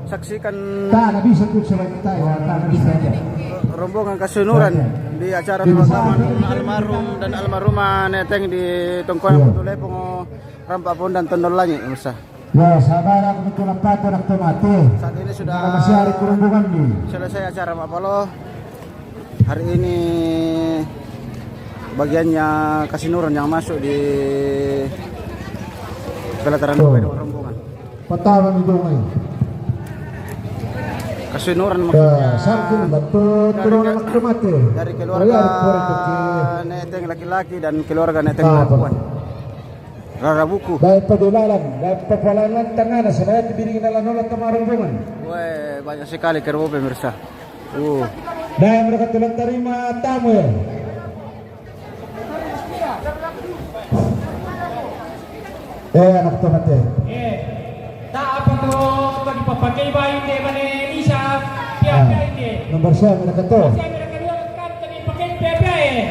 Saksikan rombongan Kasunuran di acara pemakaman almarhum dan almarhumah Neteng di Tongkoyang Putulepong Rampak Pon dan Tondol Langit, Musa. Ya, sabar aku betul apa tu mati. Saat ini sudah masih hari rombongan ni. Selesai acara Mapalo. Hari ini bagiannya Kasunuran yang masuk di pelataran rombongan. Pertama itu mai. Kasunuran maksudnya dari keluarga Neteng laki-laki dan keluarga Neteng perempuan. Rara buku. Dari pedolalan tengah saya dibiringin dalam nolak rombongan. Wah, banyak sekali kerbo pemirsa. Dan mereka telah terima tamu. Anak tomate. Tak apa tu dipakai bayi dia mana Nisa piapa ini. Nomor saya mereka tu. Saya mereka dua kan tadi pakai piapa ya.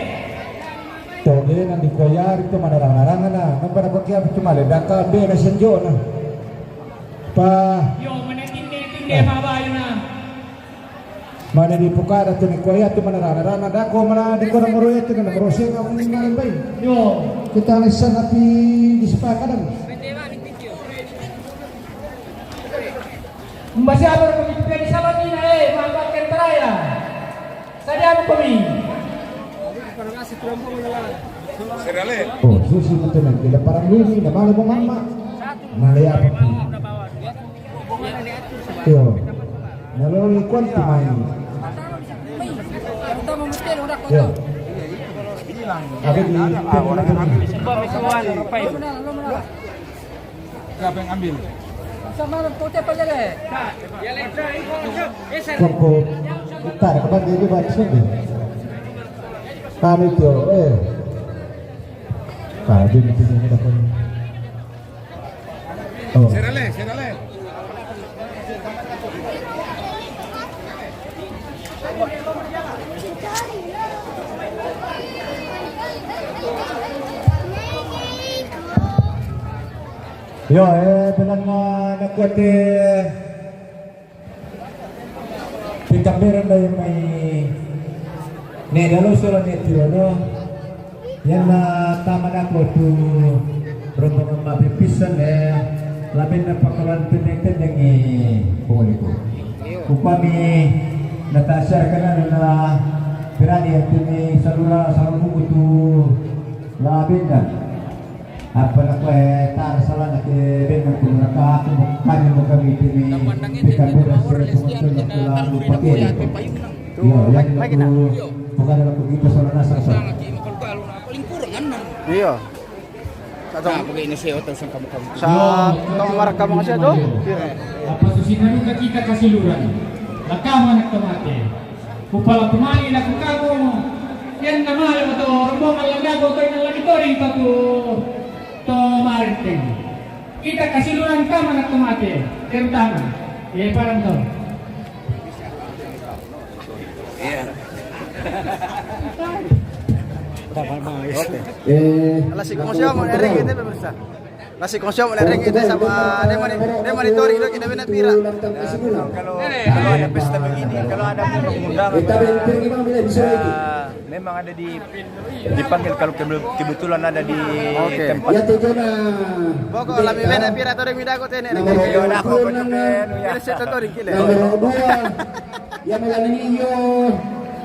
Toge nanti koyar itu mana orang-orang na. Nampak apa kia cuma ledak be na senjo na. Pa. Yo mana tinde bawa na. Mana di pukar atau di koyar itu mana orang-orang ada ko mana di koran moro itu na meroseng aku ninggalin bayi. Yo. Kita lisan api di sepakadan. Masih ada kami di salat ini makan teraya. Tadi apa kami? Oh, susi betul nanti. Leparan ini, dah malu mama. Nalaya apa? Yo, naloi kuanti main. Yo. Ada di Siapa yang ambil? Sama putih apa jadi? Koko, tar kapan dia buat sini? Kami tu, kami ni punya dapat. Oh. Serale. Yo, bilang nakuat pikamberan dari may nedalo sila netiro no. Yan na tama na ko tu rombongan mapipisan labin na pakalan pinagtan yang pumuli ko. Kupami natasya ka na pirani at ni salura sarungo tu labin na. Apa nak tar salah nak dengan kumraka aku bukan mau kami ini pikamberan sila pumuli na pakai. Yo, yang itu bukan dalam begitu salah nasa. Iya. Nah, pakai ini saya atau kamu. Sa kamar kamu kasi tu? Apa susinan ka kita Kasiluran. Nakama nak tomate. Kupala tumani na kamu. Yan naman ito rombongan lang gago kay nang laboratory pa to Martin. Kita Kasiluran kama nak tomate. Tentang. Parang to. Lasik konsyo mo nering kita pemirsa. Lasik konsyo mo nering kita sama monitoring itu kita bina pira. Kalau ada pesta begini, kalau ada undangan, memang ada dipanggil kalau kebetulan ada di tempat. Pokok lami bina pira to ring midago tene. Yo na ako pen. Kile seto to ring kile. Nomor 2 yang melalui yo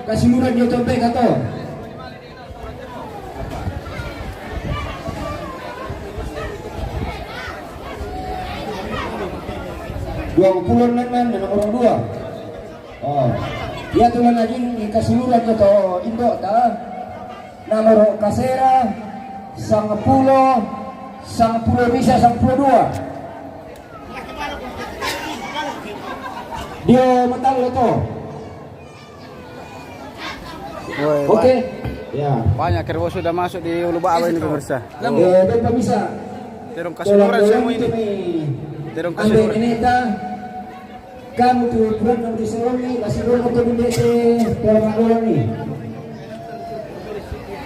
Kasiluran yo tompe kato. 20 nan nomor 2. Oh. Dia tulan lagi Kasiluran to Indo ta. Nomor kasera sang pulo bisa sang pulo 2. Dia metal to. Oke. Ya. Banyak kerbo sudah masuk di Ulu Bawah ini pemirsa. Dia bisa. Terong Kasunuran semua ini. Terong Kasunuran. Ini kamu tuh buat nanti Kasiluran untuk mendete orang ni.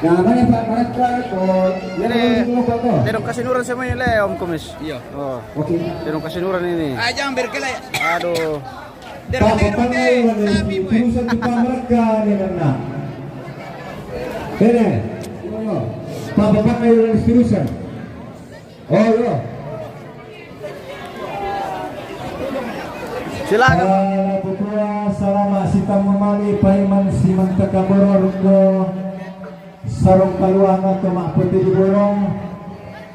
Nah, mana Pak Maraka? Oh, Ini mau apa? Terong kasinuran semuanya le Om Kumis. Iya. Oh. Oke. Terong kasinuran ini. Jangan berkelay. Aduh. Pak Pangailan urusan di Pak Maraka ni mana? Ini. Pak Pangailan urusan. Oh, yo. Silakan. Butua salama sitang memali paiman siman takaboror ko sarong kaluang ato makputi di borong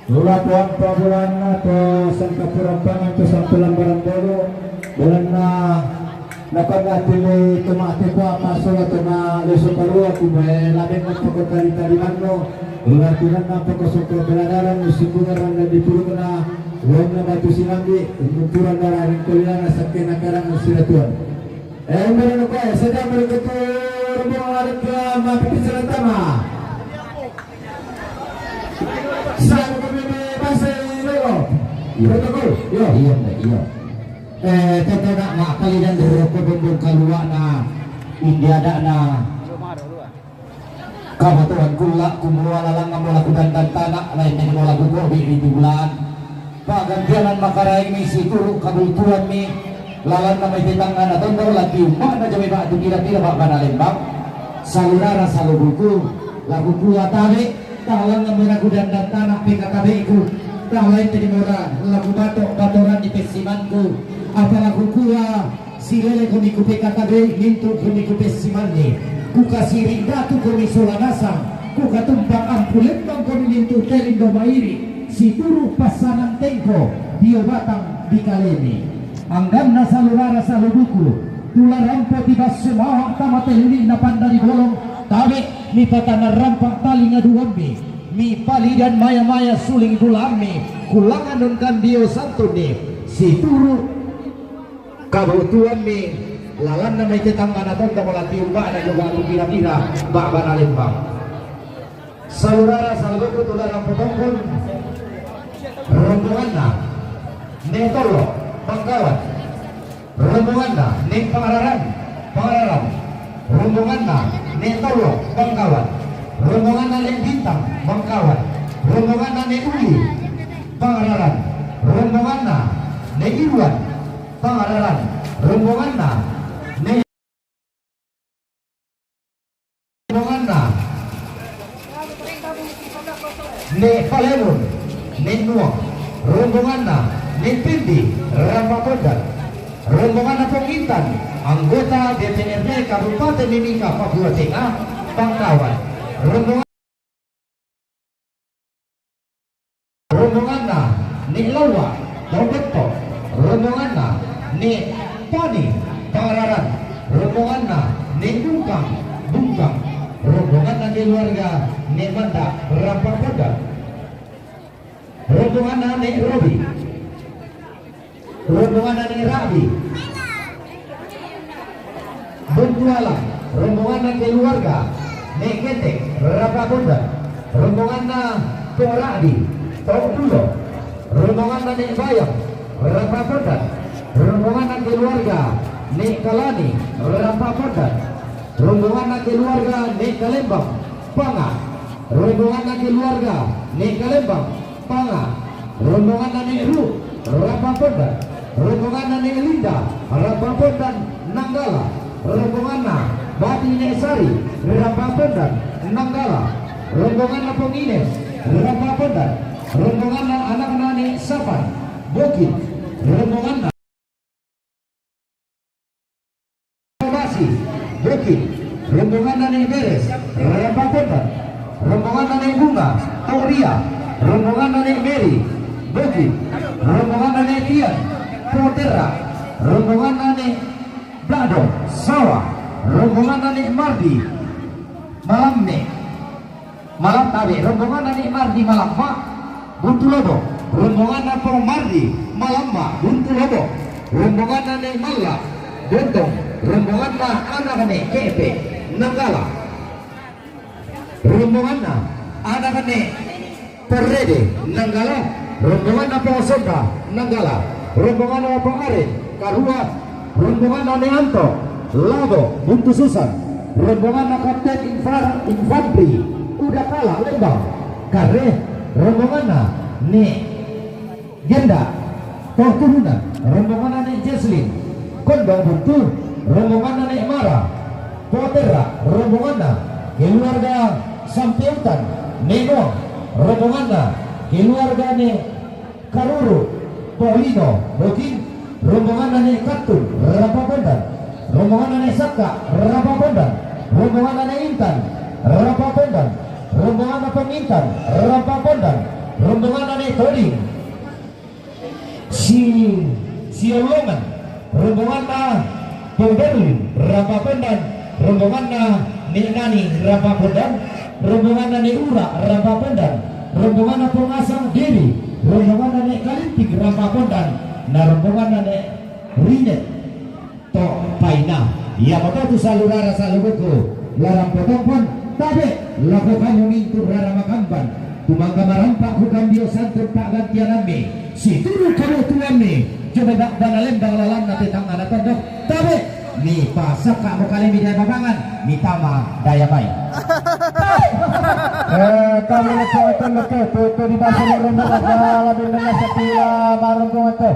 lulatuan pa bulan ato sang kapurampangan to sang pelambaran bolo bulan na natin ni tumati ko masol ato na leso kalua kumay labing magpagkakalita di manno lulatuan na pagkasukro beladaran usikungaran na dipuro na huwag na batu sinambi umuturan na rin kulinan sa kinakarang ng sinatuan. Meron ako sadya meron ko rumong alit ka mapipit sa tama. Saan ko kami may basa lego? Protokol. Iyo. Tete na makakalidan dito ko bumbong kalua na hindi ada na kabatuan kula kumuha na lang ang mula kudan dan tanak lain din mula gugo di bulan. Pagantianan makaraing mi siguro kabultuan mi lalan na may titangan na tondor lagi umak na jami ba ito kira-kira ba manalimbang salurara salubuku lagu kuwa tabi talang na meragudan dan tanah PKKB ku talang tadi mora lagu batok batoran di pesimanku apa lagu kuwa silele kumiku PKKB mintu kumiku pesimanni ku kasih rinda tu kumi solanasang ku katumpang ampulembang kumi mintu telindo mairi si turu pasanang tengko dio batang di kalemi anggam na salurara saluduku tular rampo tiba semua tamat huli na pandari bolong tabe mi patana rampak tali ngaduambi mi pali dan maya-maya suling dulami kulangan nunkan dio santuni si turu kabutuan mi lalan na may tetangga na tonto malati umba na juga kira-kira bak banalimbang salurara saluduku tular rampo tongkol rombongan na netolo Pangkawan rombongan na ning pangararan rombongan na netolo Pangkawan rombongan na ning bintang Pangkawan rombongan na ning uli pangararan rombongan na ning iwan pangararan rombongan na ning rombongan na ne Palemun ning Nuang rombongan na ning Pindi Rampapodan rombongan na Pengintan anggota DPRD Kabupaten Mimika Papua Tengah Pangkawan rombongan na ning Lawa Dobeto rombongan na ning Pani Pangararan rombongan na ning Bungkang rombongan na keluarga ning Manda Rampapodan rombongan na ning Robi rombongan na ning Rabi Buntualang rombongan na keluarga ning Ketek Rampapodan rombongan na Toradi Tokdulo rombongan na ning Bayang Rampapodan rombongan na keluarga ning Kalani Rampapodan rombongan na keluarga ning Kalembang Panga rombongan na keluarga ning Kalembang Panga rombongan na ning Ru Rampapodan rombongan na ning Linda Rampapodan Nanggala rombongan na Bati Nesari Rampapodan Nanggala rombongan na Pengines Rampapodan rombongan na anak na ning Sapan Bukit rombongan na Basi Bukit rombongan na ning Beres Rampapodan rombongan na ning Bunga Auria rombongan na ning Mary Bukit rombongan na ning Tian Protera rombongan na ning Blado Sawah rombongan na ning Mardi Malam Tabe rombongan na ning Mardi Malamma Buntulobo rombongan na Pong Mardi Malamma Buntulobo rombongan na ning Malla Bontong rombongan na anak ning Kepe Nanggala rombongan na anak ning Perrede Nanggala rombongan na Pong Sonda Nanggala rombongan na Pong Arin Karua rombongan na ning Anto Lado Buntu Susan rombongan na Kapten Infantri udah kalah Lembang karena rombongan nih Genda Turunan rombongan nih Jesslyn Kondang Buntu rombongan nih Mara Potera rombongan keluarga Sampiutan Nenong rombongan keluarga nih Karuru Paulino Bokin rombongan nih Katun Rapapondan rombongan nih Saka Rapapondan rombongan nih Intan Rapapondan rombongan Pemintan Rapapondan rombongan nih Toding Siolongan rombongan Pemberlin Rapapondan rombongan Nani Rapapondan rombongan Ura Rapapondan rombongan Pengasang Dewi rombongan Kalintik Rapapondan rombongan Rinet to Paina ya betul tu salurara salubuku larang potongpon tabe lakukan memintu rara makampan tumangga marampak bukan dia santun tak gantian ame si turu kamu tuame coba dak dana lembang lalam nanti tang anak tondok tabe ni pasak kak mau kali midai babangan mitama daya baik kamu lepas lepas foto di dasar rumah lebih dengan setia marung itu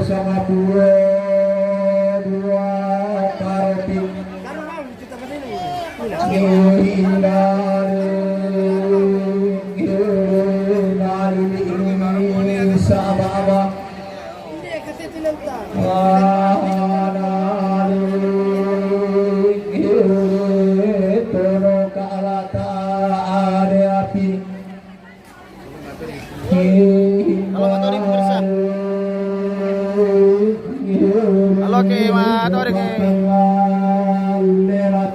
dua Karotik Sababa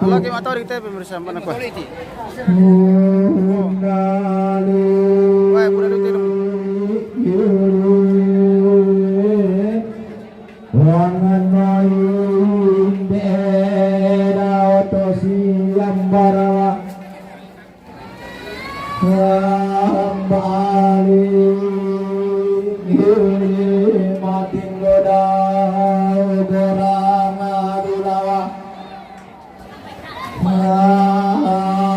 Halo Ki Matori teh pemirsa mana kuat. Wah, budak itu. Wangan main daerah otosi ambarawa Wambali mating goda gorang adulawa Manale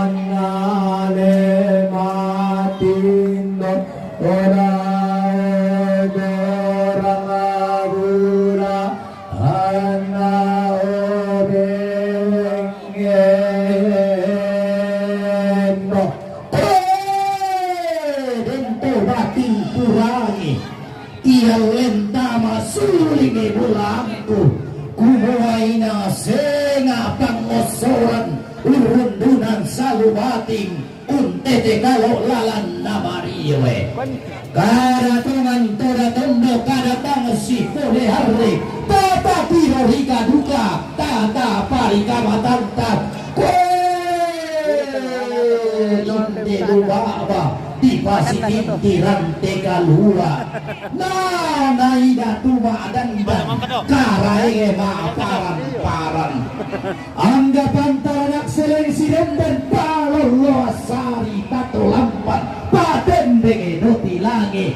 mating goda gorang adula Ana obengeno Ia lenta masulingi bulanku Kumuaina senga pangosoran Urundunan salubating Untete kalau lalan namariwe Karatungan toda tondo kadatang si pole hari Tata piro hika duka Tata parika matanta Inte lubaba di pasitin tirante kalura na ida tuma dan karai paran anggapan taranak selengsiren dan palolo asari tato lampan paten bege tilangi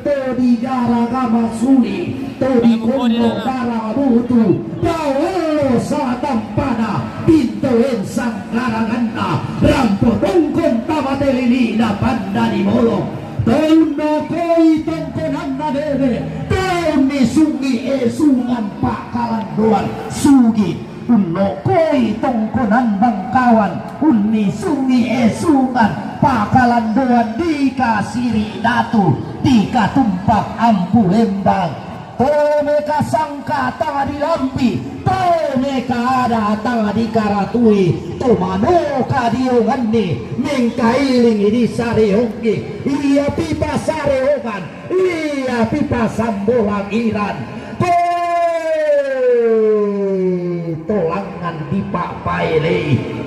to di gara kama suli to di kondo gara butu dawelo sa tampana pintoen sang karanganna rampo tongkon tamatelina panda di molo tauno koi tongkonan na dede tauni sungi esungan pakalan doan sugi uno koi tongkonan bangkawan uni sungi esungan pakalan doan di kasiri datu di katumpak ampu lembang Tomeka sangka tanga di lampi Tomeka ada tanga di karatui Tomano kadiongani Mengkailing di sarehongki Ia pipa sarehongan Ia pipa sambolang iran Tolangan di pak paile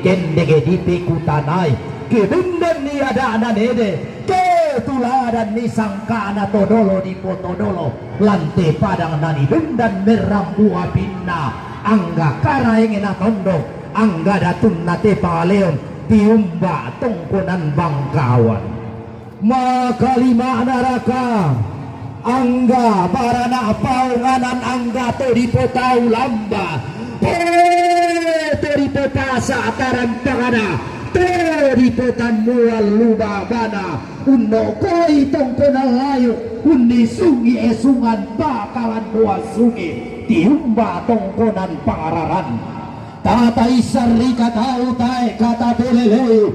Kendege di pekutanai Kebendan ni ada ananede Tuladan ni sangkana todolo di potodolo lante padang nani bendan merambu apinna angga karaeng na tondo angga datun nate paleon tiumba tongkonan bangkawan makalima naraka angga barana paunganan angga to di potau lamba to di potasa tarantangana Tori potan mual lubabana Uno koi tongkonan layu Uni sungi esungan bakalan dua sungi Tiumba tongkonan pangararan Tata isari kata utai kata belele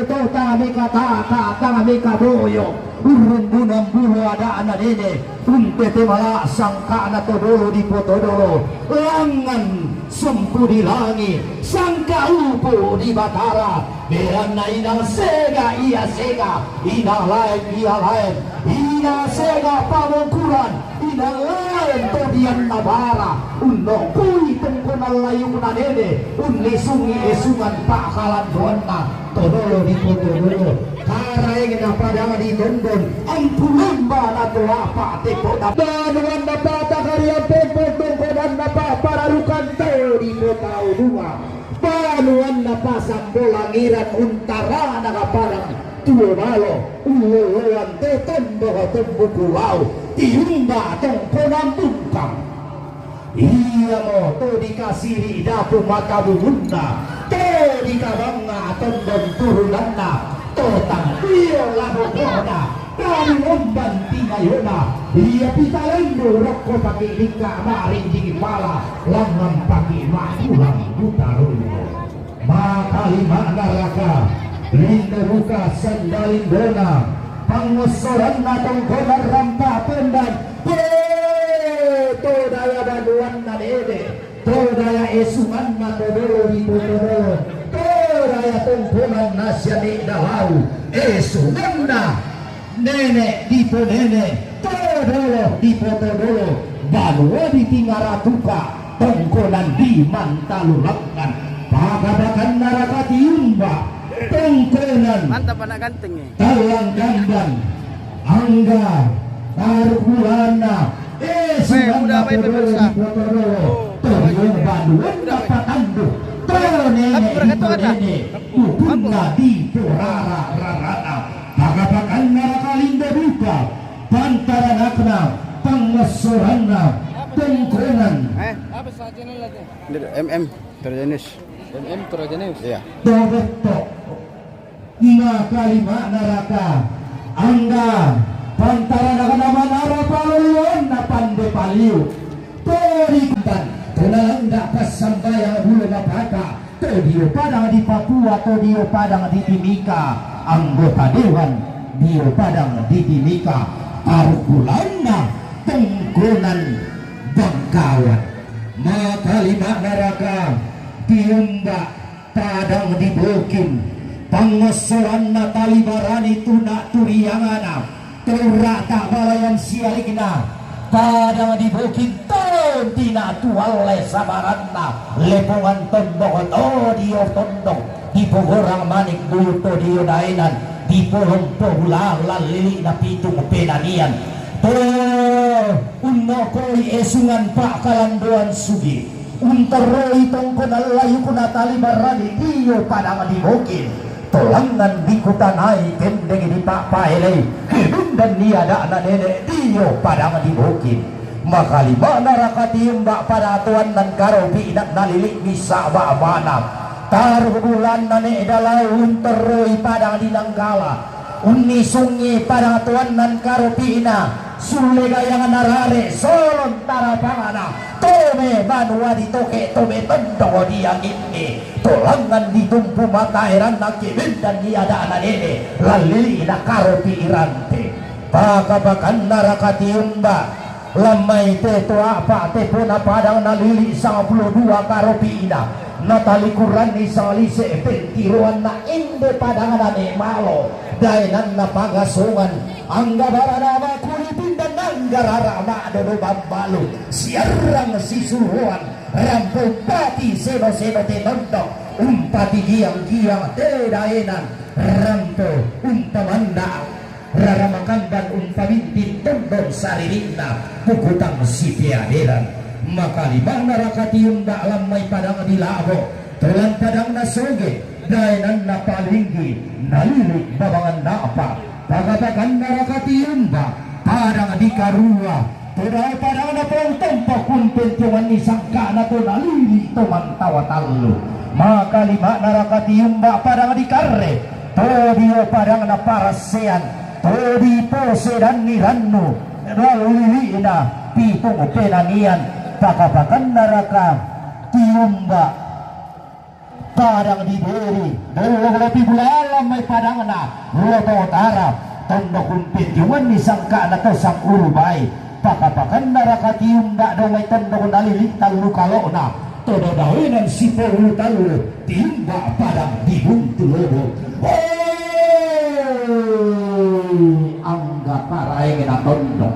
Tota mika tata mika boyo Urun bunang bulu ada anak dede Untete malah sangka anak todolo di potodolo Langan sumpu di langit Sangka upo di batara Berana ina sega ia sega Ina lain ia lain Ina sega pamongkuran Ina lain todian nabara Uno kui tengkonan layung na dede Unli sungi esungan pakalan doana Todolo di potodolo Karaeng na padang di tondon Ampulumba na tuapa tepo na Banuan na pata karian tempo tongkonan na papararukan to di potau dua Banuan na pasang bolangiran untara na kaparang tuo malo Uloan te tombo tombo pulau Tiumba tongkonan tungkang Iya mo to dikasiri dapu mata bumunda To dikabanga tondon turunanna Totang iyo laho koda dari umban tingayona ia pitalendo rokko pakai lika maring di kepala langan pakai makulang butarulo maka lima naraka linda buka sandalin dona pangosoran na tongkonan rampa pendan to daya baduan na dede to daya esungan na todolo di todolo to daya tongkonan na siya di dalau esungan na nenek di ponene todolo di todolo balua di tingaratuka tongkonan di mantalulakan pagabakan naraka tiumba tongkonan Mantap anak ganteng nih. talang gandang angga tarulana udah apa itu, Pemirsa? Toyong baduan dapat tandu Tone Ubunga di Purara Rarana Pagabakan narakalinda buka Pantaran akna Pangasorana Tongkonan Apa saja nih lagi? MM Trojanus. MM Trojanus. Iya. Tobeto Ina kalima naraka Angga Pantaran akna manara paluan na pande paliu Torikan Kenalang dapat sambayang bulu mapaka Todio padang di Papua Todio padang di Timika Anggota Dewan Dio padang di Timika Parukulana Tongkonan Bangkawan Maka lima neraka Tiumba padang di Bokin Pangosoran natali barani tunak turiyangana Turata balayan sialigna padang di Bukit tina tuwalai sabaranna lepongan tondok dio tondok di pohorang manik buto dio dainan di pohon pohulang lalili na pitung penanian unno koi esungan pak kalanduan sugi unteroi tongkon alayu kunatali barani dio padang di Bukit tolangan di kutanai kendeng di pak paelei dan niada anak nenek dio padang di Bukit maka lima neraka tiumbak pada tuan dan karobi nak nalilik bisa ba'bana taruh bulan nane dalaun teroi padang di Nanggala uni sungi pada tuan dan karobina sule gayangan narare solon tarapangana tome manua di toke tome tendo dia ini tolangan ditumpu mata heran nakibin dan niada anak nenek lalili nak karobi irante pakabakan neraka tiumbak lamai te to apa te puna padang nalili 52 karopina natali kurani salise pentiruan na inde padang nane malo dainan na pagasungan angga barana kulipin dan anggarara madodo bambalu siarang sisuruan rampung pati seno-seno te nondok umpati giang-giang te dainan rampo umpamanda raramakan dan umpabintin tondon saririnda pukutang si piaderan maka lima neraka tiunda lamai padang di labo telan padang nasoge dainan na palinggi nalilik babangan napa pagatakan neraka tiunda padang di karua Tudai padang na pong tempo kunpil tiwan ni sangka na to nalili to mantawa talo maka lima neraka tiunda padang di karre todio padang na parasean Todi pose dan nirannu lalu ina pitung penanian pakapakan neraka tiumba padang diberi dulu lebih bulalam mai padang na loto utara tondok kumpit cuman disangka na to sang urbai pakapakan neraka tiumba do mai tondok nalilik talu kalona todo dawinan si polu talu tiumba padang dibuntu lobo angga parai na tondok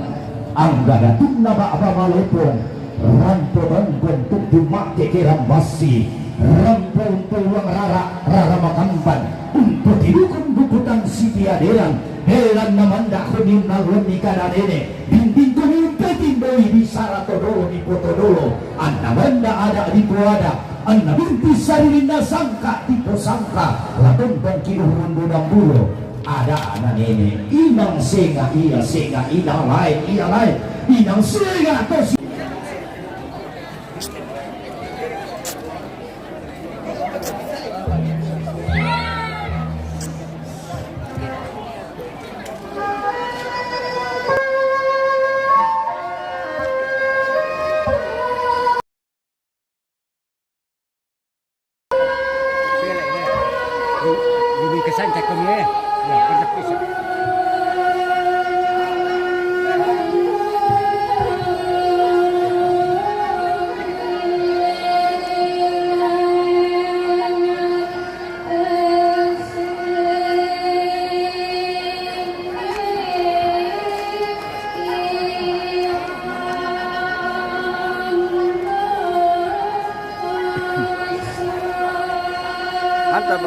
angga datung na ba malepong rampo banggon tuktu make kiram basi rampo tuwang rara makamban untuk tidukun bukutan si tiaderan helan namanda kunin nalun ni kadadene bintin kunin petindoi di saratodolo di potodolo anna banda ada di puada anna binti saririna sangka di posangka latun bangkiruhun budang bulo ada anak nenek inang senga iya senga inang lain iya lain inang senga tos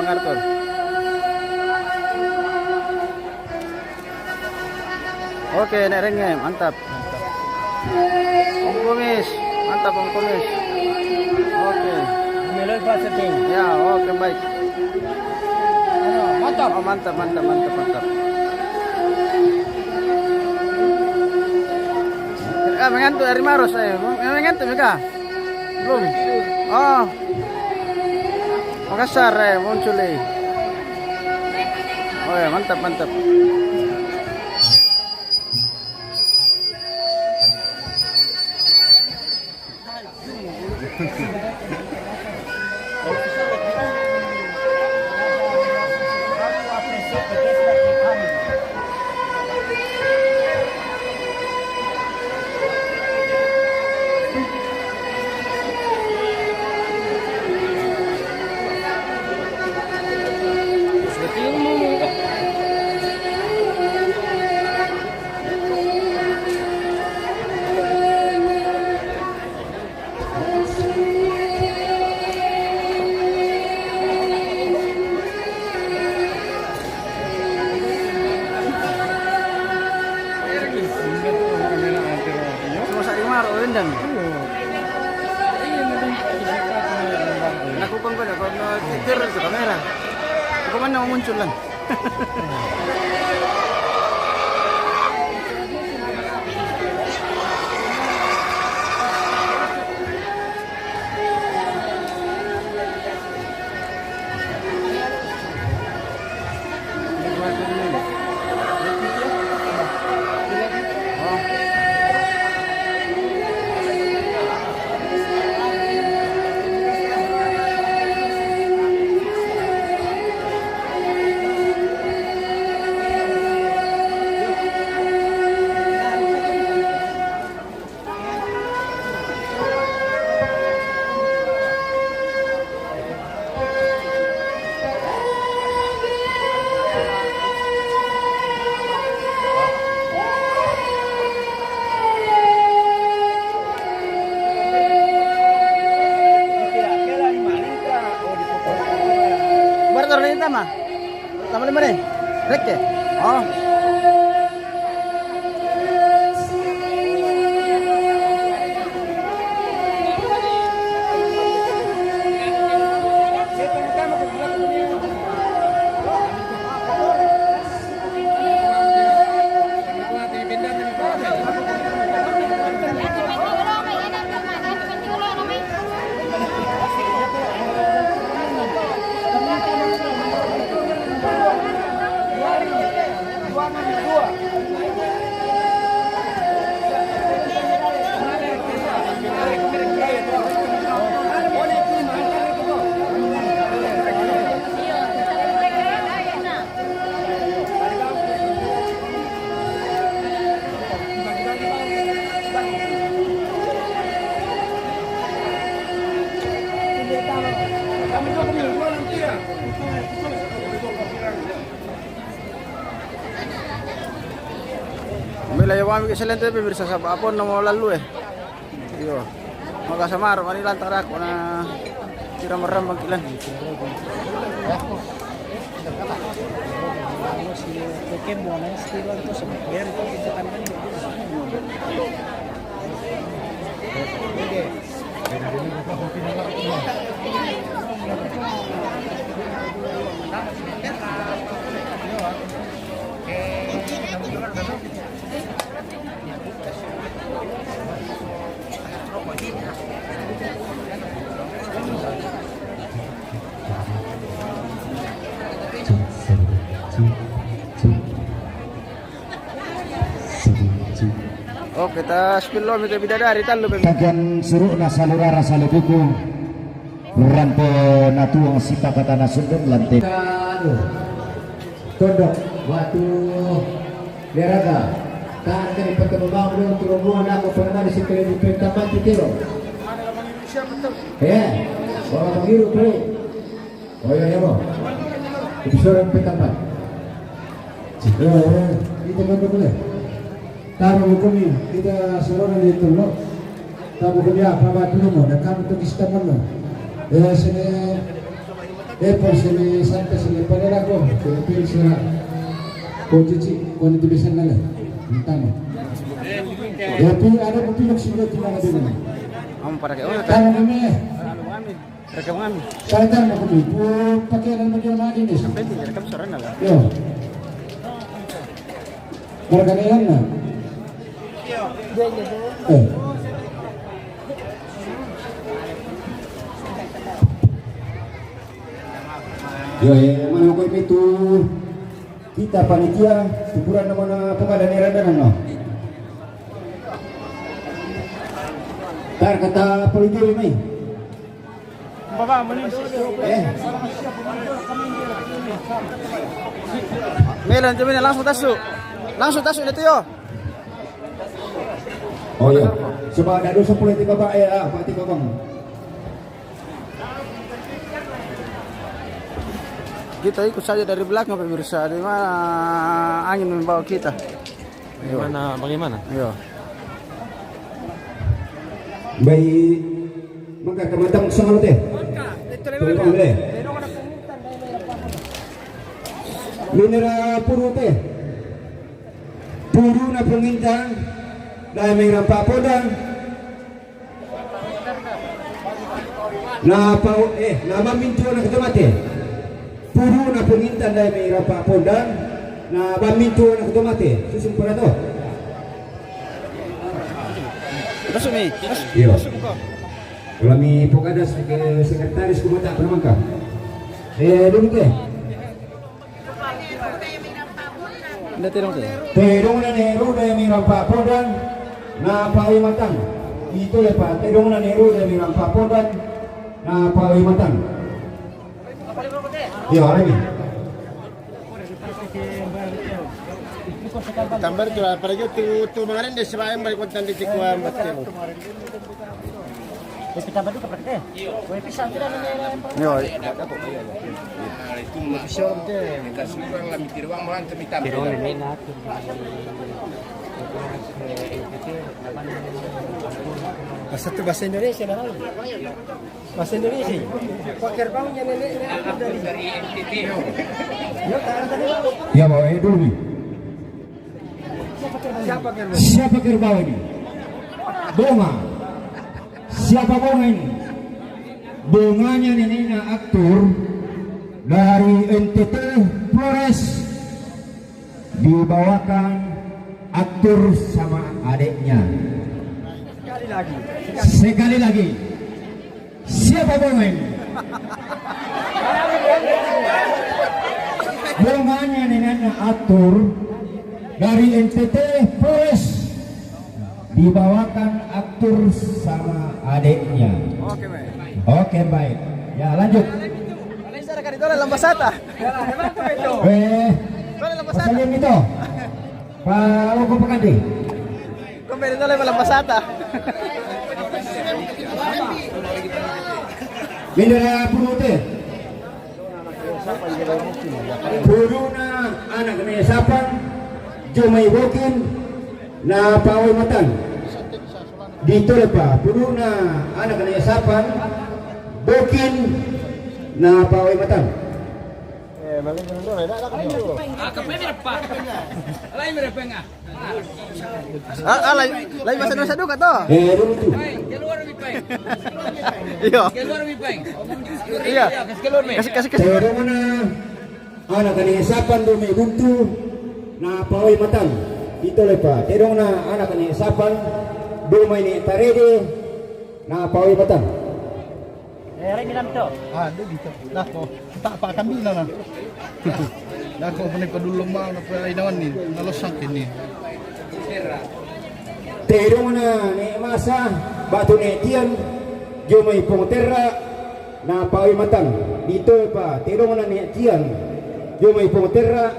Bang Arthur. Oke, nek ringnya mantap. Om Kumis, mantap Om Kumis. Oke. Ya, oke baik. Mantap. Oh, mantap. Mengantuk dari Maros mengantuk mereka. Belum. Oh. Makassar muncul Oh ya, mantap. Rendang. Nakupan ko na kalau titir sa kamera. Ako man na muncul lang. Tama. Tama lima nih. Rek ya? Oh. Wilayah kami excelente pemirsa sa apon na mo lalu Iyo. Magasamar Manila tarak na tira maram bangkilan. Oh, kita 10 meter bidadari talo bagian suruh na salura rasa lebuku luran po natuang sita kata nasundong lantai tondok waktu deraga kan dari pertemuan belum turun aku pernah di situ di pertama titiro ya orang panggil bro oh ya ya boh episode pertama itu kan boleh tamu kami kita seorang itu loh tamu kami apa batu mo nak kami tu kita mana sini forse mi sente se ne parlerà con pensa con Cici con itu bisa nala entano ya pi ada mungkin nak sini tinggal di mana Kamu pada kayak oh, tangan ini rekam kami. tangan aku ni pakai dalam bagian mana ini Penting rekam suara lah. yo mereka ni kan yo mana ko itu kita panitia hiburan mana pengadaan rendanan no tar kata peligil ni Bapak meni. Melan coba langsung tasuk. Langsung tasuk itu yo. oh iya coba ada 10 tiga Pak ya Pak tiga Bang Kita ikut saja dari belakang pemirsa. Di mana angin membawa kita. Bagaimana? Yo. bayi maka kematang sangat teh tolong deh minera puru teh puru na pengintang dahil may rampa podang na pau na maminto na katamate puru na pengintang dahil may rampa podang na maminto na katamate susumpah na to Masuk nih. iya kami pokadas sekretaris kumata pernamangka dulu teh Udah tirong tuh. terong na neru dahil may rampa podang na pawimatang ito lepa terong na neru dahil may rampa podang na pawimatang iya orang ini Tambah tu lah, pada tu mengaran dia sebayang balik kontan di Cikuan betul. Yo. Bahasa tu bahasa Indonesia lah. Bahasa Indonesia. Pakir bang yang nenek dari NTT. Ya, ya bawa dulu nih siapa kerbau ini bunga siapa bunga ini bunganya neneknya aktor dari NTT Flores dibawakan aktor sama adiknya sekali lagi siapa bunga ini bunganya neneknya aktor dari NTT Flores dibawakan aktor sama adiknya. Oke baik. Ya lanjut. Itu adalah lambasata. Pasalin itu. Pak Loko Pekandi. Kembali itu adalah lambasata. Bendera Purute. Puruna anak kena siapa? Jomay Bokin na paway matan dito lepa puro na anak na yasapan Bokin na paway matan Lain bahasa Indonesia juga toh. dulu tu Iya. Iya. Kasih. pero mana anak na yasapan do may buntu na paway matan dito lepa terong na anak na yasapan do may ni tarede na paway matan Ada gitu. Dah kau tak apa kami lah. Dah kau punya pedulung mau nak perlawanan ni, nalosang kini. terong na ni masa batu ni tian jomay pongterra na paway matan dito lepa terong na ni tian jomay pongterra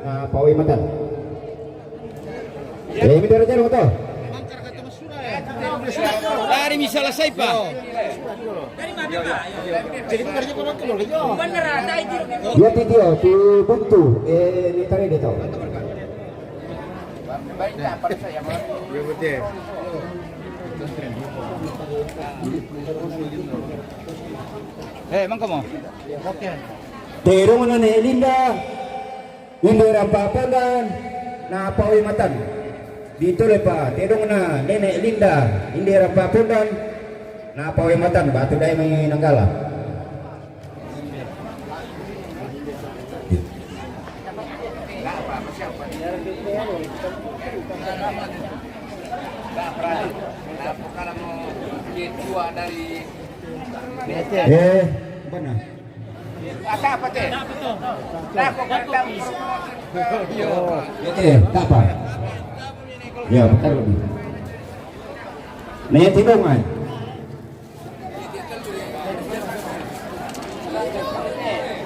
na paway matan minta terong to Dari misalnya saya pak. dia tidio ti buntu ni tarede to Ya betul. Emang kamu? Terong na Elinda, hindi rapapagan, na pawimatan. Dito lepa, terong na Nene Elinda, hindi rapapagan, na pawimatan. Batu dahil may nanggala. Mana? Apa teh? Tak apa. Ya, betul lebih. Naya tidung ay.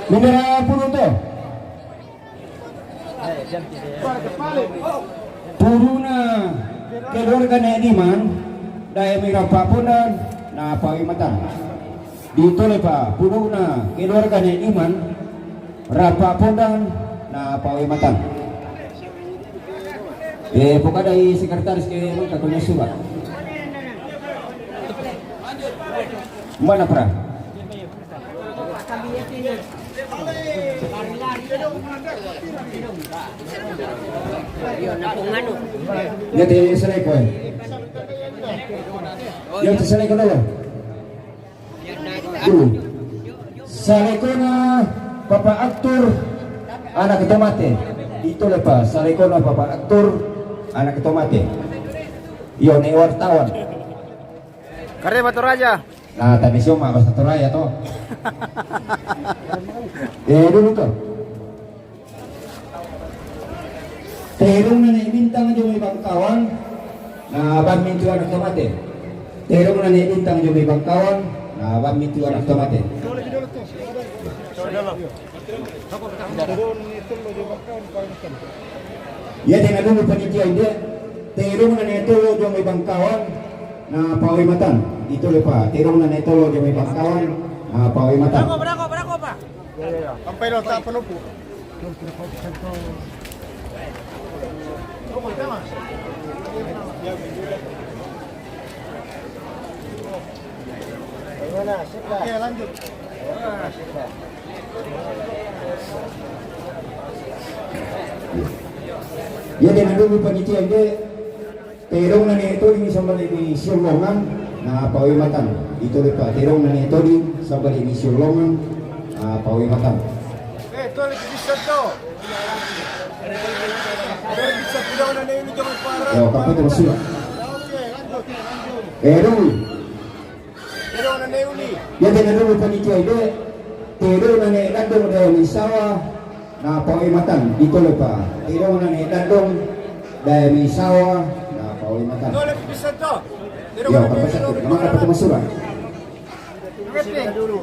Numero 10 to. Puro na keluarga na Ediman dahil may rapapunan na pawimatan. Dito lepa, puro na keluarga na Ediman rapapunan na pawimatan. Buka dari sekretaris ke katanya surat. Mana pra? Nanti selesai ko. Yang selesai ko dulu. Selesai ko na Papa Aktor anak ketomate. Itu lepas. Selesai ko na Papa Aktor anak ketomate. Yo ni wartawan. Kare Batu Raja. Nah, tadi semua bahasa Toraya toh. Dulu tuh. Terong na naibintang yung ibang kawan na badminton anak tomate. Terong na naibintang yung ibang kawan na badminton anak tomate. Ya dengan dulu panitia ini. Terong na naitulog yung ibang kawan na pawimatan. Ito lepa. Terong na naitulog yung ibang kawan na pawimatan. Berako, Pak. Sampai lo tak perlu. Oke, lanjut. Ya dengan dulu panitia ini terong na nito ini sama di sulongan na pawimatan. Ito lepa. Terong na nito di sama di sulongan na pawimatan. Itu lagi bisa tuh. Bisa tidak ada ini jangan parah. Ya, kapal itu masuk. Oke, lanjut. Terong. Tidak ada ini. Ya dengan dulu panitia ini terong na nito dari sawah na pawimatan. Ito lepa. Terong na nito dari sawah na pawimatan. Itu lagi bisa tuh. Tidak Ya, ada kapal itu. Memang kapal itu masuk. ini dulu.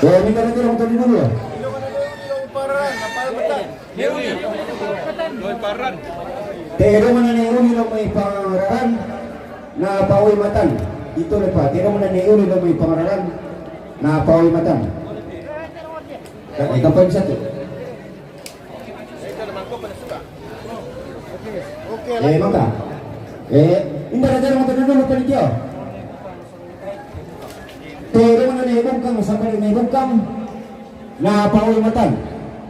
Ya, minta nanti orang tadi dulu ya. Tidak ada ini parah. Apa betul? Terong na nito may pangararan na pawimatan. Ito lepa. Terong na nito may pangararan na pawimatan. Kapal satu. Oke, Maka. Minta nanti orang tadi dulu panitia. Terong na naibungkang sampai naibungkang na pawimatan.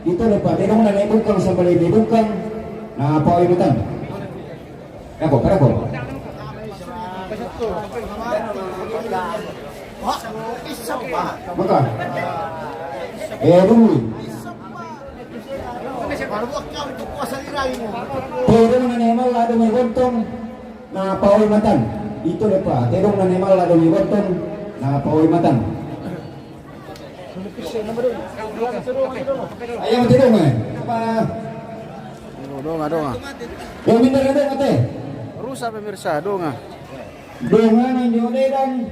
Ito lepa. Terong na naibungkang sampai naibungkang na pawimatan. Ako, para ko. Maka. Dulu. Terong na nemal lado may bontong na pawimatan. Ito lepa. Terong na nemal lado may bontong na pawimatan. Ayaw terong apa? Donga. Yang minta ada ate. Rusak pemirsa, donga. Donganan joledan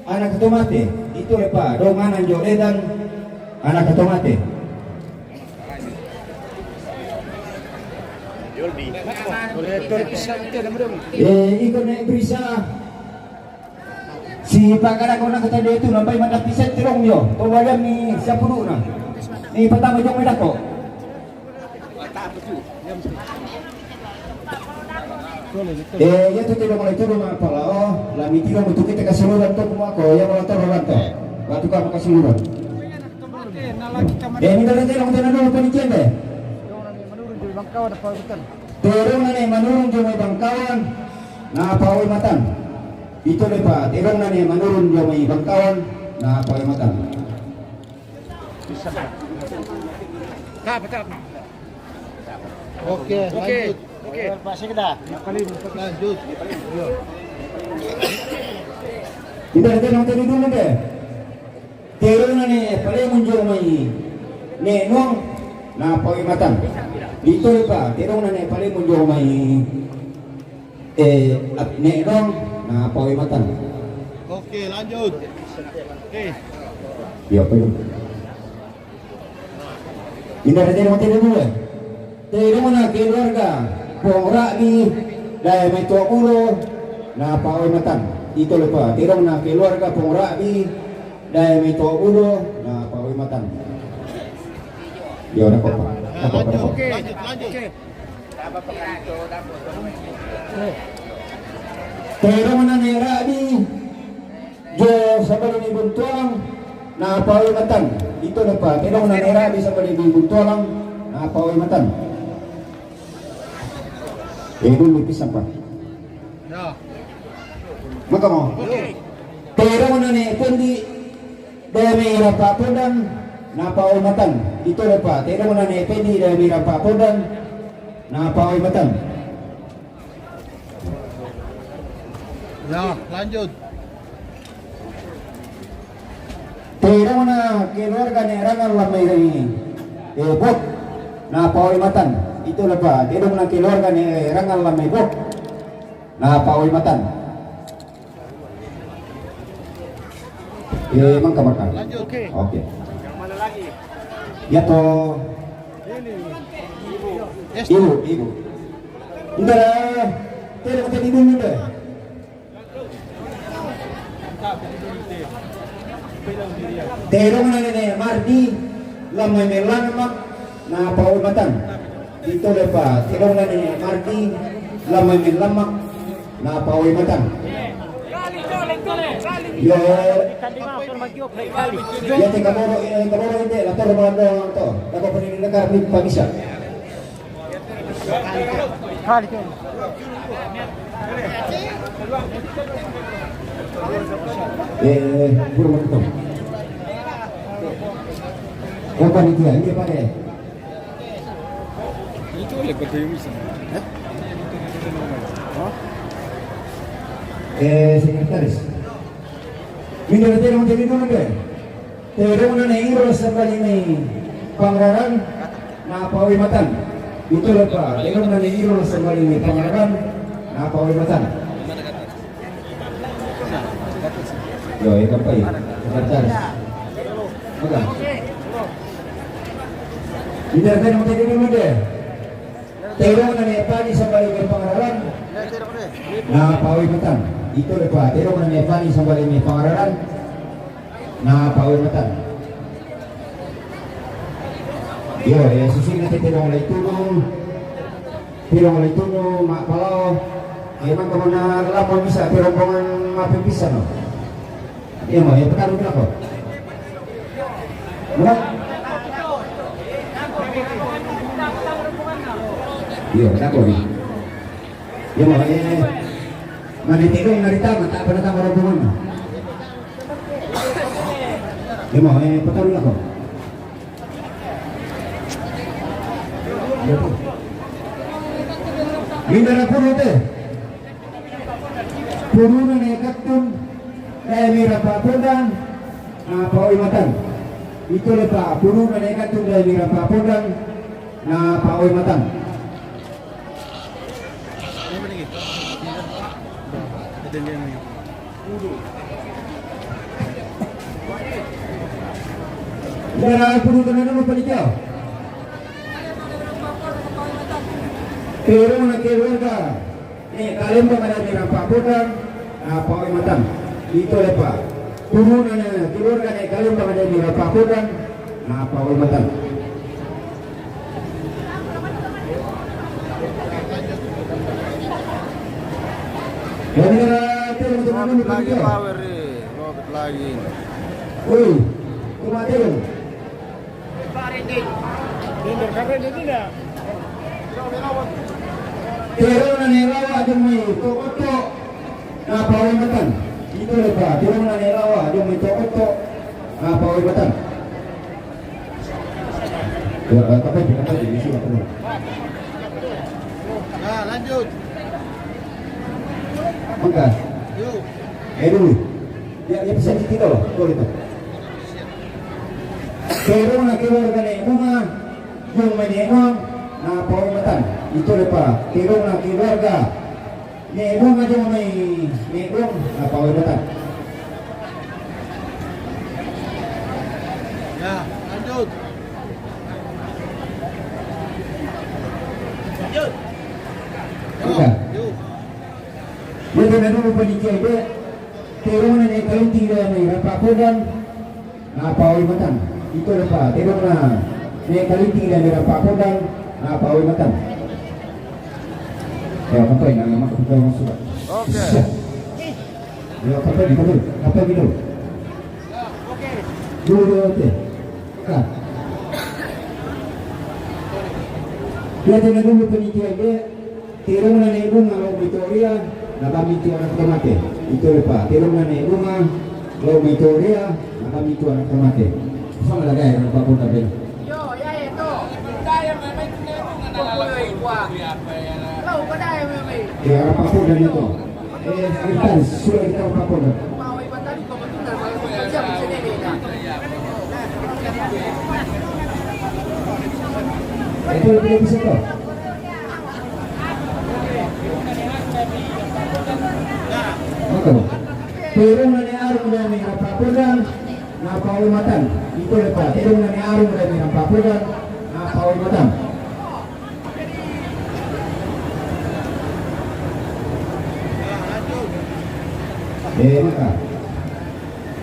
anak ketomate. Itu lepa. Donganan joledan anak ketomate. Ikut naik bisa. Si pakara ko na kata dia itu nampai mandak pisan terong yo. Tawagam ni siapa dulu na. Ni pertama jong medako. Ya tu tidak mulai turun apa lah. Oh, lami tidak untuk kita keseluruhan tu kumako yang mulai turun tu. Batu kamu keseluruhan. Ini dari tidak mungkin ada apa ni deh. Turun nani menurun jumai bangkawan. Nah pawai matan. Itu lepas. Turun nani menurun jumai bangkawan. Nah pawai matan. Oke, lanjut. Masih kita. Lanjut. Tidak ada yang tadi dulu deh. Turun nani paling muncul mai. Nenong. Nah pawai matan. Itu lepas. Turun nani paling muncul mai. Nenong. Nah pawai matan. Oke, lanjut. Ya apa itu? Ini ada yang tadi dulu deh. Turun mana keluarga. Pongrak ni. Daya mai tua ulo. Nah pawai matan. Itu lepas. Turun mana keluarga pongrak ni. Daya may tua ulo na pawai matan. Yo na ko pa. Oke, lanjut. Pero mananira ni jo sabali ni buntuang na pawai matan. Ito na pa. Pero mananira ni sabali ni buntuang na pawai matan. Dulu pisang pa. Ya. Maka mo. Pero mananira kundi demi rapapundan napaway matan. Ito na pa. Tira mo na ni Pedi demi rapapundan napaway matan. Ya, lanjut. Tira mo na keluarga ni Rangal Lamay ni Bok napaway matan. Ito na pa. Tira mo na keluarga ni Rangal Lamay Bok napaway matan. Emang kamar kan? Lanjut. Oke. Oke. Ya toh. Ibu. Udah lah. Tidak tadi dulu deh. Terong na ni Mardi lamay melang mak na pawai matan. Dito lepa. Terong na ni Mardi lamay melang mak na pawai matan. Ya, tinggal bawa ini, latar rumah to. Dapat pendidikan ni pamisa. Burung itu. Apa ni dia? Ini apa dia? Itu lepas tu misi. Sekretaris. Minta dia mau jadi dulu deh. Terus mana nih urus sampai ini Pangaran, na pawai matan. Itu lepas. Terus mana nih urus sampai ini Pangaran, na pawai matan. Yo, ikan pai. Sekretaris. Oke. Minta dia mau jadi dulu deh. Terus mana nih tadi sampai ini Pangaran, na pawai matan. Itu lepas. Terus mana nih tadi sampai ini Pangaran, na pawai matan. Yo, susunod natin tirong lay tulong, mak palaw. Emang kamu na lapon bisa, pero kung mapipisa no. Iya mo, pagkaro na ko. Wala. Yo, nako ni. Iya mo, manitirong narita, mata pa na tama robongan mo. Iya mo, pagkaro na ko. Mindara purute puruna nekatun daya mira papundan na pawai matan. Itu lepa puruna nekatun daya mira papundan na pawai matan. Mindara purute na naman palikyaw. Pero na keluarga kalian pada dengan Pak Pudang pawai matan. Itu lepa turunan keluarga kalian pada dengan Pak Pudang pawai matan. Jadi nanti untuk Lobet menunggu lagi video. power nih. Lobet lagi. Woi, kumati dong. Pero na nirawa adong may tokoto na pawimatan. Ito lepa, pero na nirawa adong may tokoto na pawimatan. Ya, tapi kenapa jadi sih aku? Nah, lanjut. Enggak. Yuk. Dulu. Ya, bisa kita loh, tuh itu. Pero na keluarga ni bunga yung may niemang na pawimatan. Ito lepa, pero na keluarga ni bunga yung may niemang na pawimatan. Ya, lanjut. Enggak. Yuk. Jadi dulu panitia dia terung na kalau tidak may rapapodan na pawimatan. Ito lepa, terung na kalau tidak may rapapodan na pawimatan. Ya, apa yang nama kita masuk? Oke. Ya, apa gitu? Apa gitu? Dulu oke. Kak. Dia dulu panitia dia terung na ibung na Victoria na kami tu anak tomate. Ito lepa, terung na ibung na Victoria na kami tu anak tomate. Sama lagay ng papunta din. Yo, ya itu. Daya memang kena mengalami kuah. Kau pada memang. Ya, papunta nito. Kita sudah kita papunta. Mau ibatan kau betul kalau kerja macam ni dah. Ito lebih bisa to. Oke. Terung na ni arung na may papunta na pawimatan. Ito lepa, terung na ni arung na may papunta na pawimatan. Maka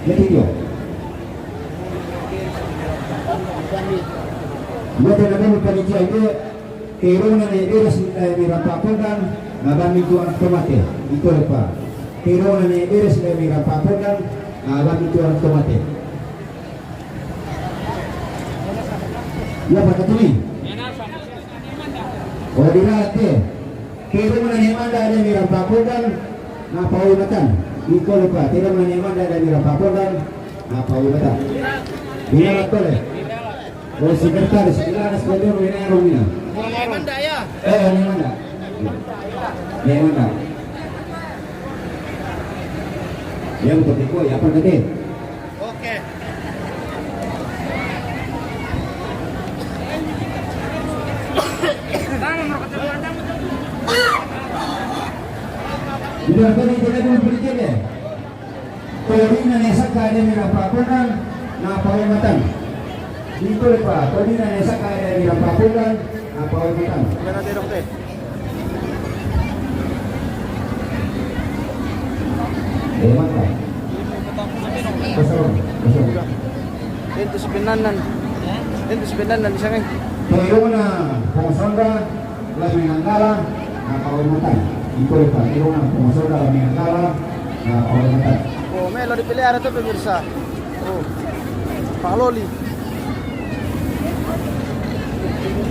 video. Buat naman panitia itu terung na eras ni rapapungan na kami tu anak tomate. Ito lepa. Terung na eras ni rapapungan na kami tu anak tomate. Ya Pak Tuli. Oh dinate. Terung na manda ada ni rapapungan na pawimatan. Ito lepa. Terung na manda ada ni rapapungan na pawimatan. Bila betul eh. Oh sekretaris, bila ada sebelum ini arumnya. Manda ya. Ini mana? Ini mana? Yang ketiga, ya apa tadi? Oke. Sudah tadi tidak dulu berikut ya. Kori na nesak ada mira papunan na pawimatan. Dito pa, kori na nesak ada mira papunan na pawimatan. Yan natin dong, te. Mata. Kosong. Ito si Pinanan. Ito si Pinanan siya ngayon. Pero na pumasonda labi ng kala na pawimatan. Dito pa, pero na pumasonda labi ng kala na pawimatan. Oh, Melo di Piliara to pemirsa. Oh. Pak Loli.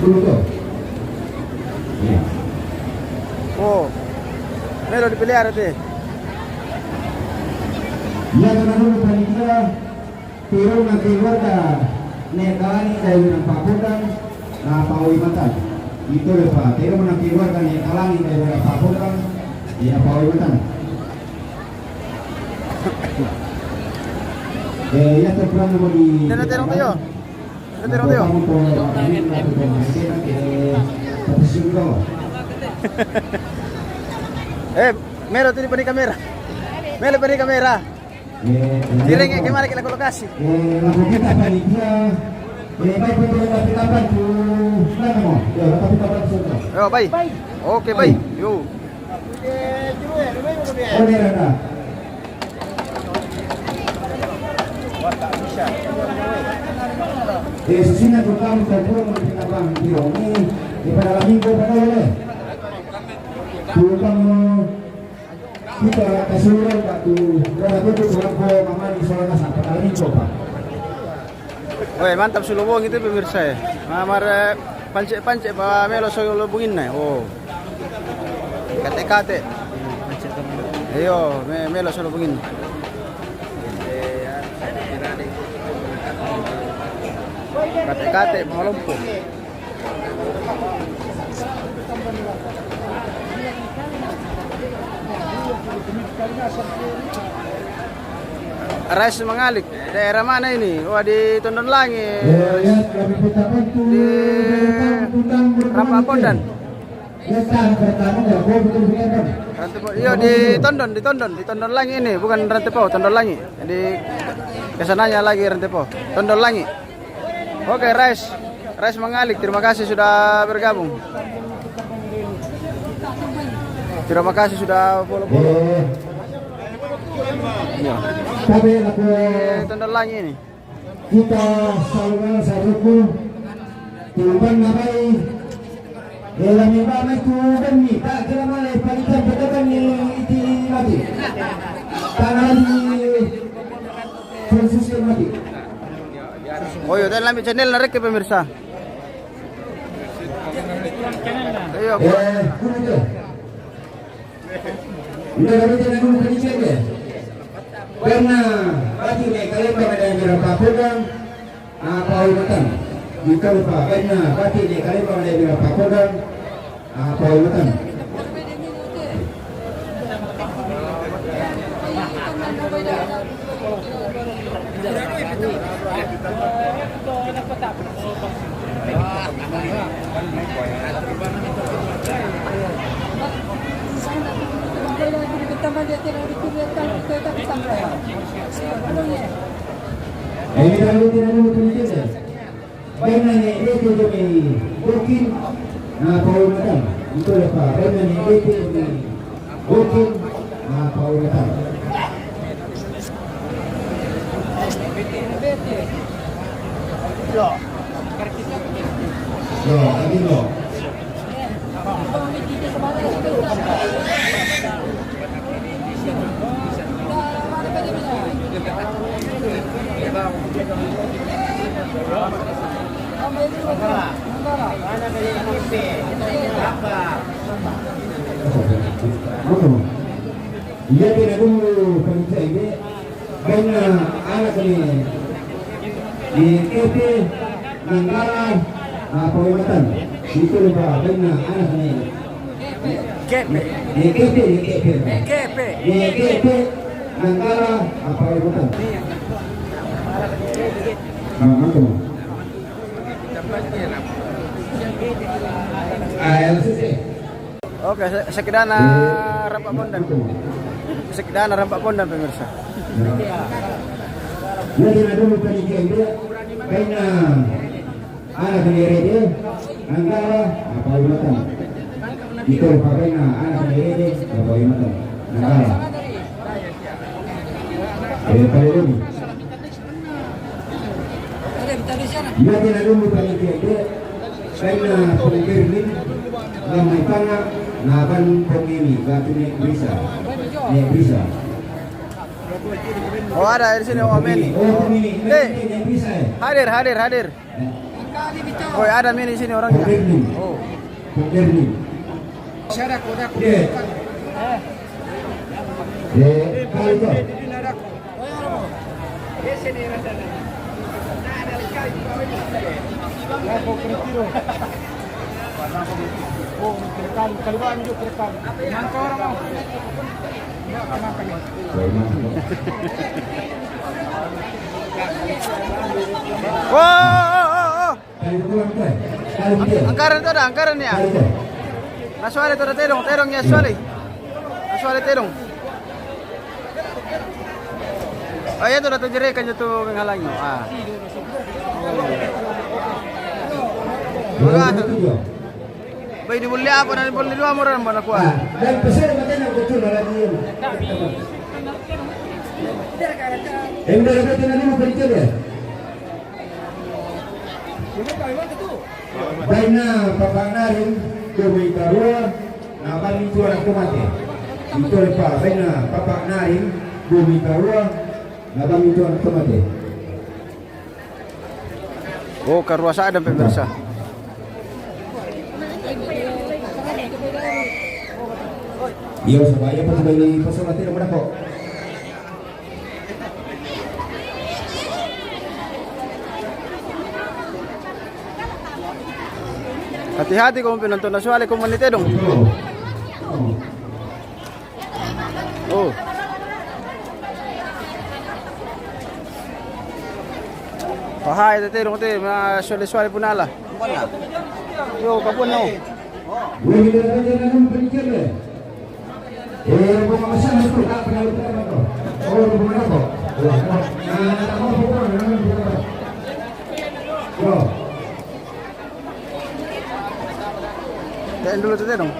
Dulu tuh. Ya. Oh. Melo di Piliara te. Ya teman-teman panitia pero na keluarga nekani dari ng papundan na pawimatan. Ito lepa, pero na keluarga nekalani dari ng papundan ya pawimatan. Ya terperang mo di. Yan natin dong tayo. Yan natin dong tayo. Melo tini pa ni kamera. Melo pa ni kamera. Direng gimana kita lokasi? Nakukita panitia. May pwede napitapan po na mo. Ya, napitapan sa. Yo, bay. Oke, bay. Yo. Oke, na. Susina kung kami puro mo pinabang tiro ni ipadalaming ko pa na ulit. Tulong mo kita kasuran Pak tu berapa tu berapa mama di soalnya sampai kali ini Pak. Woi, mantap sulubong itu pemirsa ya. Mamar pancik-pancik Pak Melo sulubungin na. Oh. Kate-kate. Ayo, Melo sulubungin. Kate-kate mga lumpo. Rais Mangalik, daerah mana ini? Wah, di Tondon Langit. Di Rampapondan. Iya di Tondon Langit ini, bukan Rantepau, Tondon Langit. Di kesananya lagi Rantepau, Tondon Langit. Oke, Rais Mangalik, terima kasih sudah bergabung. Terima kasih sudah follow. Iya. Tondon Langit ini. Kita selalu saruku tuban nabai dalam ibadah itu demi tak kira mana panitan berdepan ini mati tanah di proses mati. Oh iya, dan lambi channel narek ke pemirsa. Ayo. Kudu. Udah kami tidak dulu penyisir ya. Karena pagi ni kalian berada di Rampah Podang, Paul Matan. Jika lupa, karena pagi ni kalian berada di Rampah Podang, Paul Matan. Ini kalau tidak dulu penyisir. Karena ni itu jadi mungkin Paul Matan. Itu lupa, karena ni itu jadi mungkin Paul Matan. Yo, tadi lo. Ia tidak dulu penyisir ini. Karena anak ini di KP Nanggala Paul Matan itu lupa karena anak ini di KP Nanggala Paul Matan. Mantu. LCC. Oke, Sekidana Rampapondan. Sekidana Rampapondan pemirsa. Jadi dulu penyisir dia karena anak sendiri dia Nanggala Paul Matan. Itu karena anak sendiri dia Paul Matan. Nanggala. Kali ini. Dia tidak dulu penyisir dia karena pengiriman yang tanah naban pemini batu nek bisa. Oh ada di sini Om Meni. Oh pemini nek bisa. Hadir. Oh ada Meni sini orangnya. Oh. Pengiriman. Syarat kodak. Kalau itu. Wow. Angkaran itu ada angkaran ya. Nasuali itu ada terong ya suali. Nasuali terong. Oh ya itu udah terjerikan itu menghalangi. Ah. Bayi dibeli apa dan dibeli dua orang mana kuat. Dan pesan macam yang betul lagi. Yang dah dapat dengan dulu pencet ya. Baina papanarin Dewi Karua, naban itu orang mati. Ito rin pa, kaya na Papa Naim, Bumi Karua, nabang ito ang tomate. Oh, karwa sa adam pemirsa. Iyo, sabaya pa sebagai peserta nomor ako. Hati-hati kung penonton nasional kung manite dong. Oh. Pahay tete dong tete, mga suali-suali po nala. Yo, kapon no. Boleh kita jalan berikir deh. Bunga masalah itu, tak pernah lupa apa? Oh, bunga apa? Nah, mau bunga, Yo. Kain dulu tete dong.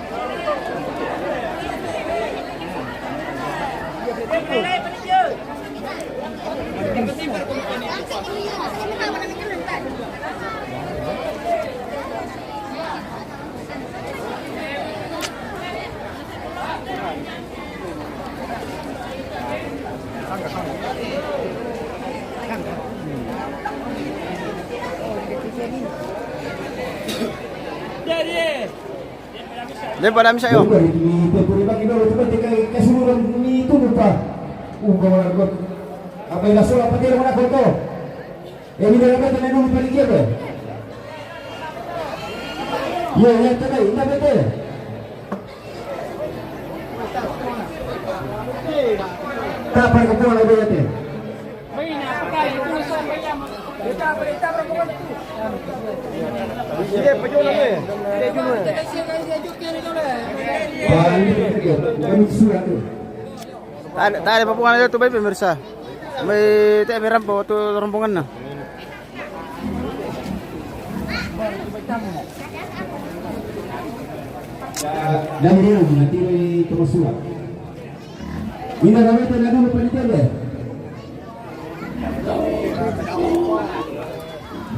Dia pada misa yo. Itu pun bagi dulu seperti keseluruhan itu lupa. Kalau aku apa yang langsung apa dia mana foto? Ini dia apa tenan dulu pergi apa? Ya, ya tadi, ini betul. Tak apa kau nak buat apa? Dia pejuang apa? Dia jual. Tadi papungan aja tuh baik pemirsa. May tayo meron po ito rombongan na. Dan dia nanti itu masuk. Ini kami telah dulu penelitian.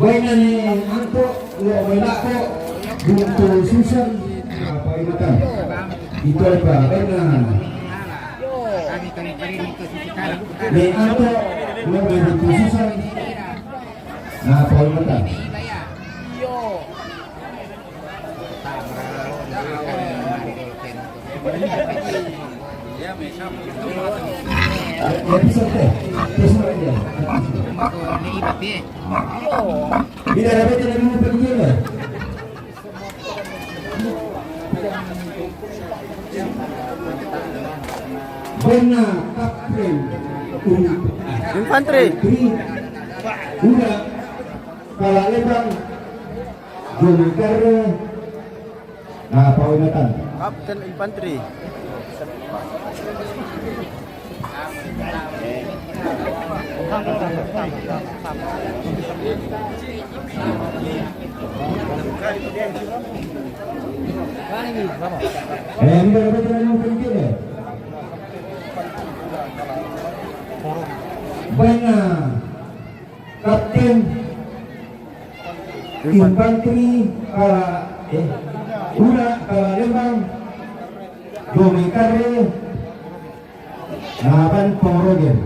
Baiknya ni angkut, lo melako, buntu susan apa ini kan? Itu apa? Baiknya. Ni angkut, lo buntu susan apa ini kan? Tidak dapat tidak mau pergi lah. Benar kapten Infantry. Udah kalau lebang jumkar apa inatan? Captain Infantry. Ini dapat tidak mau pergi lah. Benar kapten infanteri udah kalau lembang domikare laban porogen.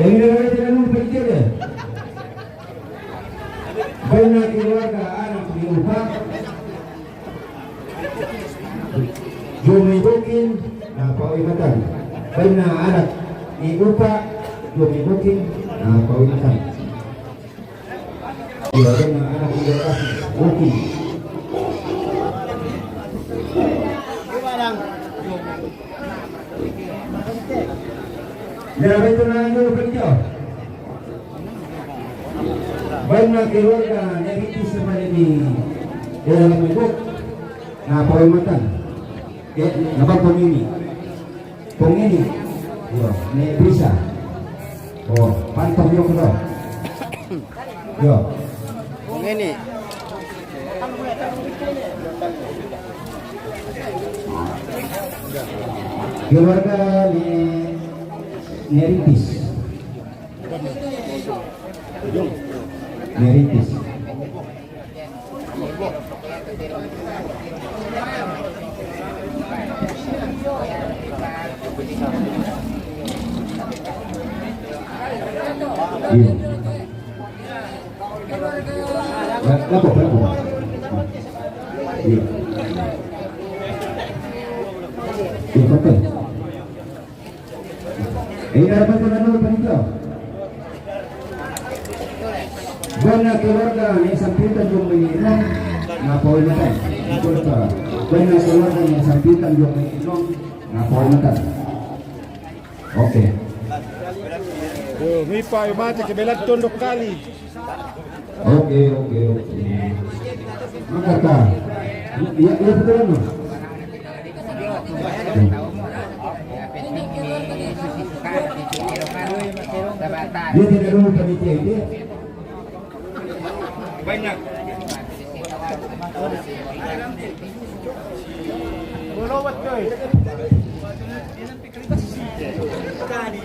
Ini adalah jalan berikir ya. Banyak keluarga anak di rumah. Jumlah booking, apa ingatan? Banyak anak di rumah. Jumlah booking, apa ingatan? Ya, banyak anak di rumah. Booking. Jangan tenang dulu kerja. Banyak keluarga yang itu sebenarnya di dalam hidup. Nah, perkhidmatan. Nampak pemini. kung ini yo ni bisa oh pantong yo kuno yo Kung ini. keluarga ni Neritis Neritis iya lapor iya iya betul dapat dulu panitia Bana keluarga ni sampitan yung manginom na Paul Matan. Ito pa. Bana keluarga ni sampitan yung manginom na Paul Matan. Okay. May pa yung mati kabilang tundok kali. Okay. Makata. Iya betul mo. Dia tidak dulu panitia itu. Banyak.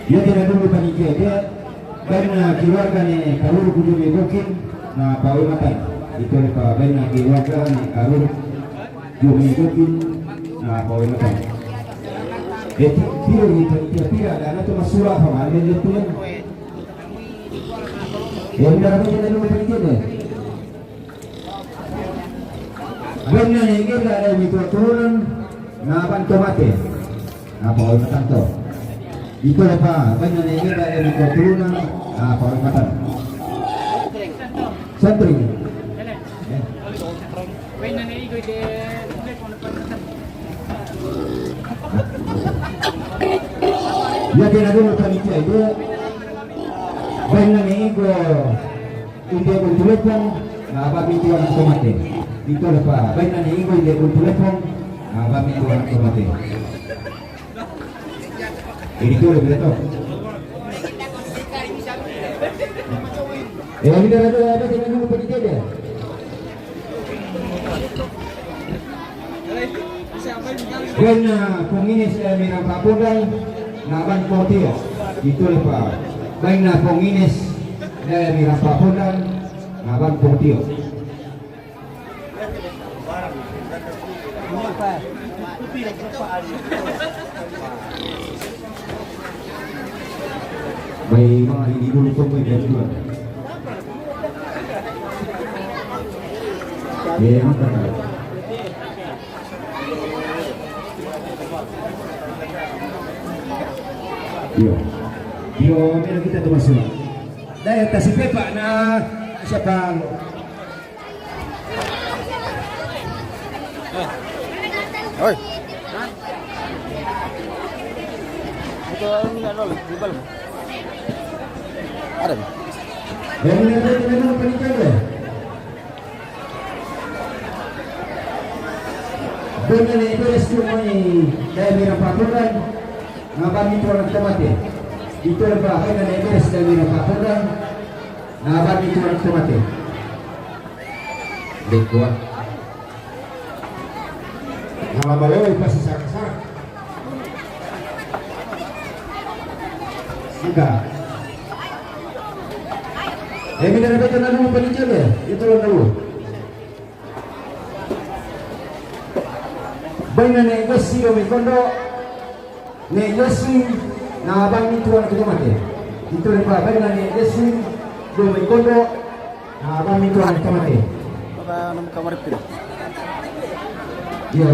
Dia tidak dulu panitia dia karena keluarga ni kalur kudu mungkin na Paul Matan. Itu lepas karena keluarga ni kalur kudu mungkin na Paul Matan. Tiro ni panitia ada tu masurah sama ada itu yang. Yang tidak dulu panitia dia. Benar ni kita ada itu turun naban tomate. Apa orang tanto? Itu apa? Benar ni kita ada itu turun apa orang matan? Santring. Benar ni ikut dia. Ya kena dulu panitia itu. Benar ni itu dia bertuliskan apa itu orang tomate. Itu lepas baik nanti ingin dia bertelefon kami tuan tomate ini tu lebih betul kita ada dengan dulu panitia dia kena penginis merah papundan naban potio itu lepas baik na penginis merah papundan naban potio baik mari dulu sampai jam 2 ya mantap yo mira kita tu masuk daya kasih pepa na siapa Oi. Itu enggak dulu, di bal. Ada. Benar panitia dia. Benar ni itu semua ni dari merah papundan ngaban itu orang tomate. Itu lepas kan ada itu dari merah papundan ngaban itu orang tomate. Dekwa. Kalau balik pasti sakit. Enggak. Kita dapat kenal dulu panitia dia. Itu orang dulu. Banyak negasi kami kondo. Negasi na abang itu orang kita mati. Itu lepas banyak negasi kami kondo. Na abang itu orang kita mati. Apa nama kamar itu? Iya,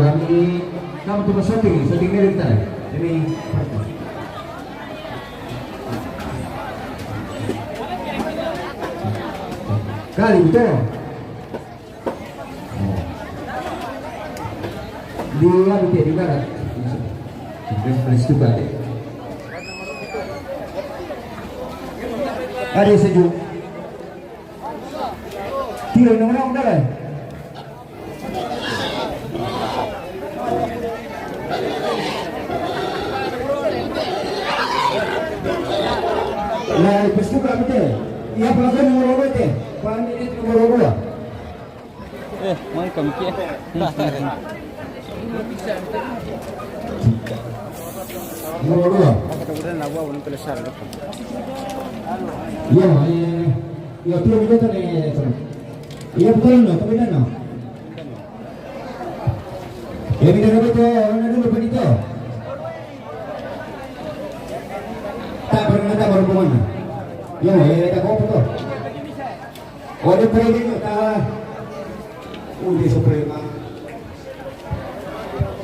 kami tu setting ni kita. Ini kali betul. Dia betul di barat. Terus tu balik. Ada sejuk. Kira nama dah lah. suka betul. Ia pelakon nomor 2 teh. Pan ini nomor 2. Mau kami kia. Nomor 2. Apa kemudian nawa untuk pelesar. Iya, iya tu betul tu ni. Iya betul no, tapi dah no. Ya kita betul, mana dulu penito. Tak baru mana. Ya, kita kau betul. Oh, dia pergi ni tak. Dia suprema.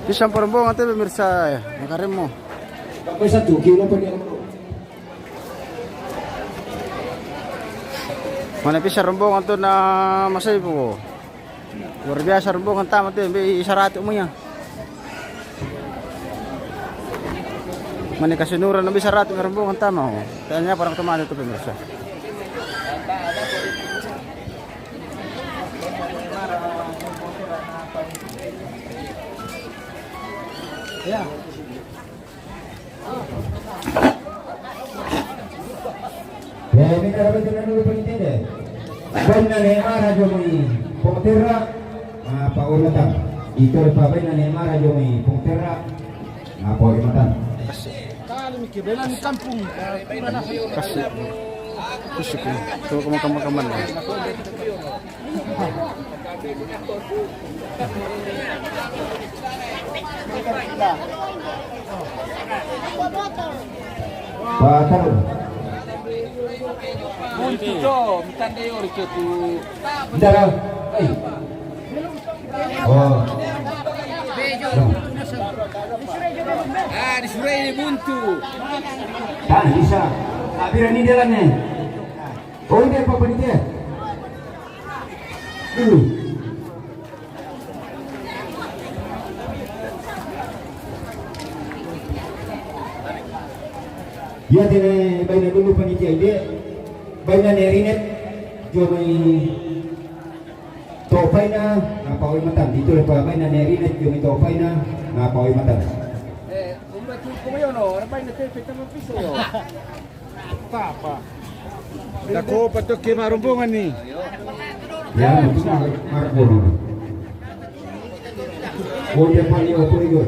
Pisang perombongan itu pemirsa ya, makarim mo. Apa 1 kilo pa dia. Mana pisang rombongan itu na masay po. Luar biasa rombongan tama itu, may isarato mo yan. Mana kasinuran na bisarato ng rombongan tama ho. Kaya niya parang tumano ito pemirsa. Ya. Ya, ini cara berjalan dulu penting deh. Benar Neymar aja mui Pongterra, apa uratan? Itu lepas benar Neymar aja mui Pongterra, apa uratan? Kali mikir belan kampung. Kasih. Tusuk ni. Tuh kaman-kaman. Batal. Untuk mitande ori ke tu. Tidak. Oh. Disuruh ini buntu. Tak bisa. Tak berani jalannya. Oh ini apa panitia? Dulu. Dia tidak bayar dulu panitia dia. Bayar nerinet. Jomai topay na napaway matan. Dito lepas bayar nerinet. Jomai topay na napaway matan. Kumayo no, ano ba yung natipit naman piso yo? Papa. Dako pa to kay marumbongan ni. Ya, itu Marco. Oh dia paling apa itu?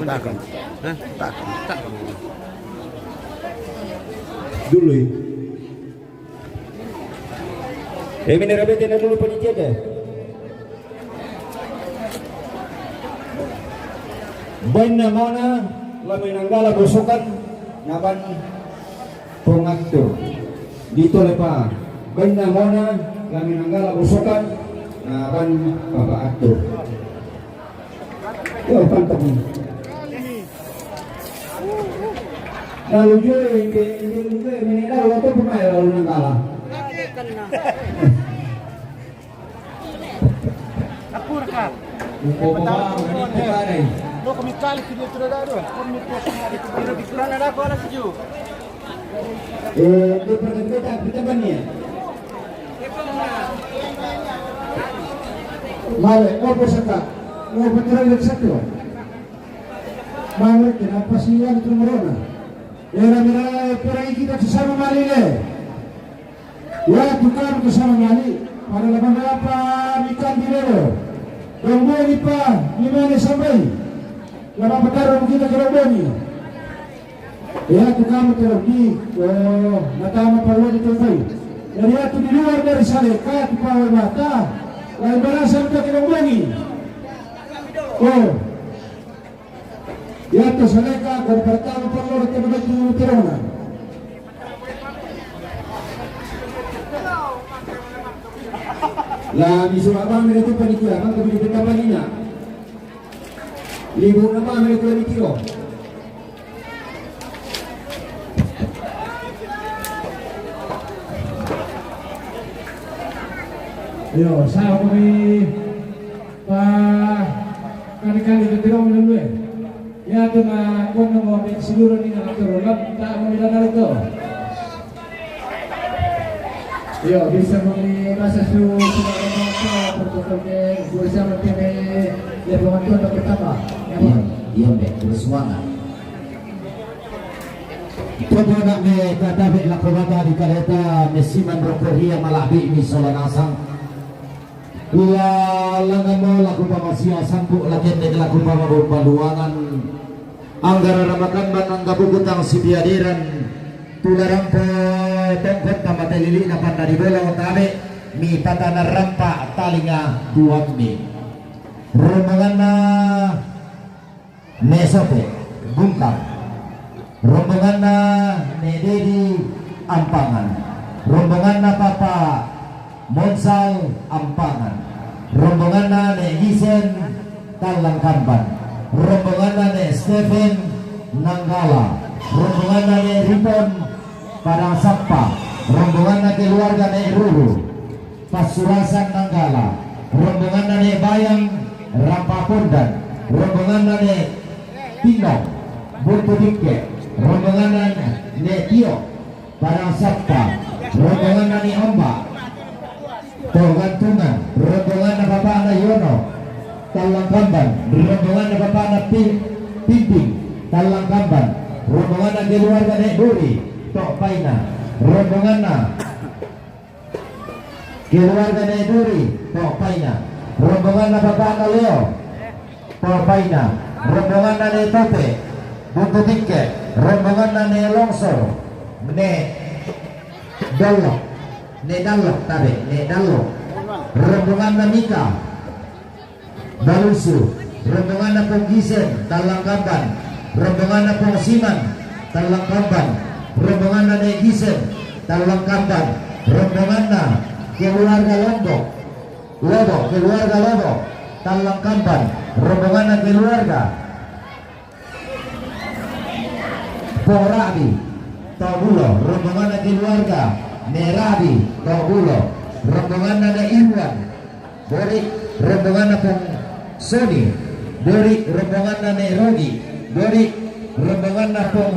Takon. Hah? Takon. Dulu. Minera bete na dulu panitia deh. Bain na mona lamin nanggala bosokan naban pengaktor dito lepa bain na mona lamin nanggala bosokan naban papa aktor yo pantap ni lalu juga minera waktu pemain lalu nanggala Apur ka. No kami kali kini tu dah ada. Kami tu ada pikiran ada kau ada sejuk. Dia perkata kita bani. Mare, mau pesaka, mau penjualan lagi satu. Mare, kenapa sih yang itu merona? Mira, perang kita bersama mari le. Ya, tukar bersama mari. Para laban apa ikan di lelo. Dombo ni pa, ni mana sampai. Lama perkara kita keroboni. Ya tukang terlebih, mata perlu ditutupi. Jadi itu di luar dari saleka, di bawah mata, lain berasa kita keroboni. Oh, ya itu saleka, dan pertama perlu ditutupi terona. Lah di Surabaya mereka panitia, kan kami ditambah banyak. Libu nama mereka ditiro. Yo, saya kami pak kali-kali ditiro dulu ya. Ya tu na kung namo di siguro ni na turun tak mo nila narito. Yo, bisa membeli masa su pertukarnya bersama tim yang pertama. Iya, terus semangat. Todo nak me katabi lakobata di kaleta mesiman rokoria malabi ni solanasang. Ia langan mo laku pamasia sangku lakin de laku pamabuangan. Anggara ramakan batang kabukutang si biadiran tularang po tengkot tamat lili napan dari bolong tabe mi tatana rampa talinga tuan mi. Rombongan na mesope bungkam. Rombongan na Nededi Ampangan, rombongan na Papa Monsal Ampangan, rombongan na Negisen Talangkampan, rombongan na Stephen Nanggala, rombongan na Ripon Padang Sappa, rombongan na keluarga Ruru Pasurasan Nanggala, rombongan na Bayang Rampapondan, rombongan na Tinong Buntu Dike, rombongan Tio Padang Sappa, rombongan Omba Togantungan, rombongan Bapak Yono Talangkamban, rombongan Bapak Pimping Talangkamban, rombongan keluarga Duri Tok Paina, rombongan keluarga Duri Tok Paina, rombongan Bapak Leo Tok Paina, rombongan Tope Buntu Dike, rombongan Longsor Dalok tabe Dalok, rombongan Mika Balusu, rombongan Ponggisen Talangkamban, rombongan Pongsiman Talangkamban, rombongan Gisen Talangkamban, rombongan keluarga Lobo keluarga Lobo Talangkamban, rombongan keluarga Porabi Tobulo, rombongan keluarga Merabi Tobulo, rombongan Irwan dari rombongan Pong Sony, dari rombongan Rogi, dari rombongan Pong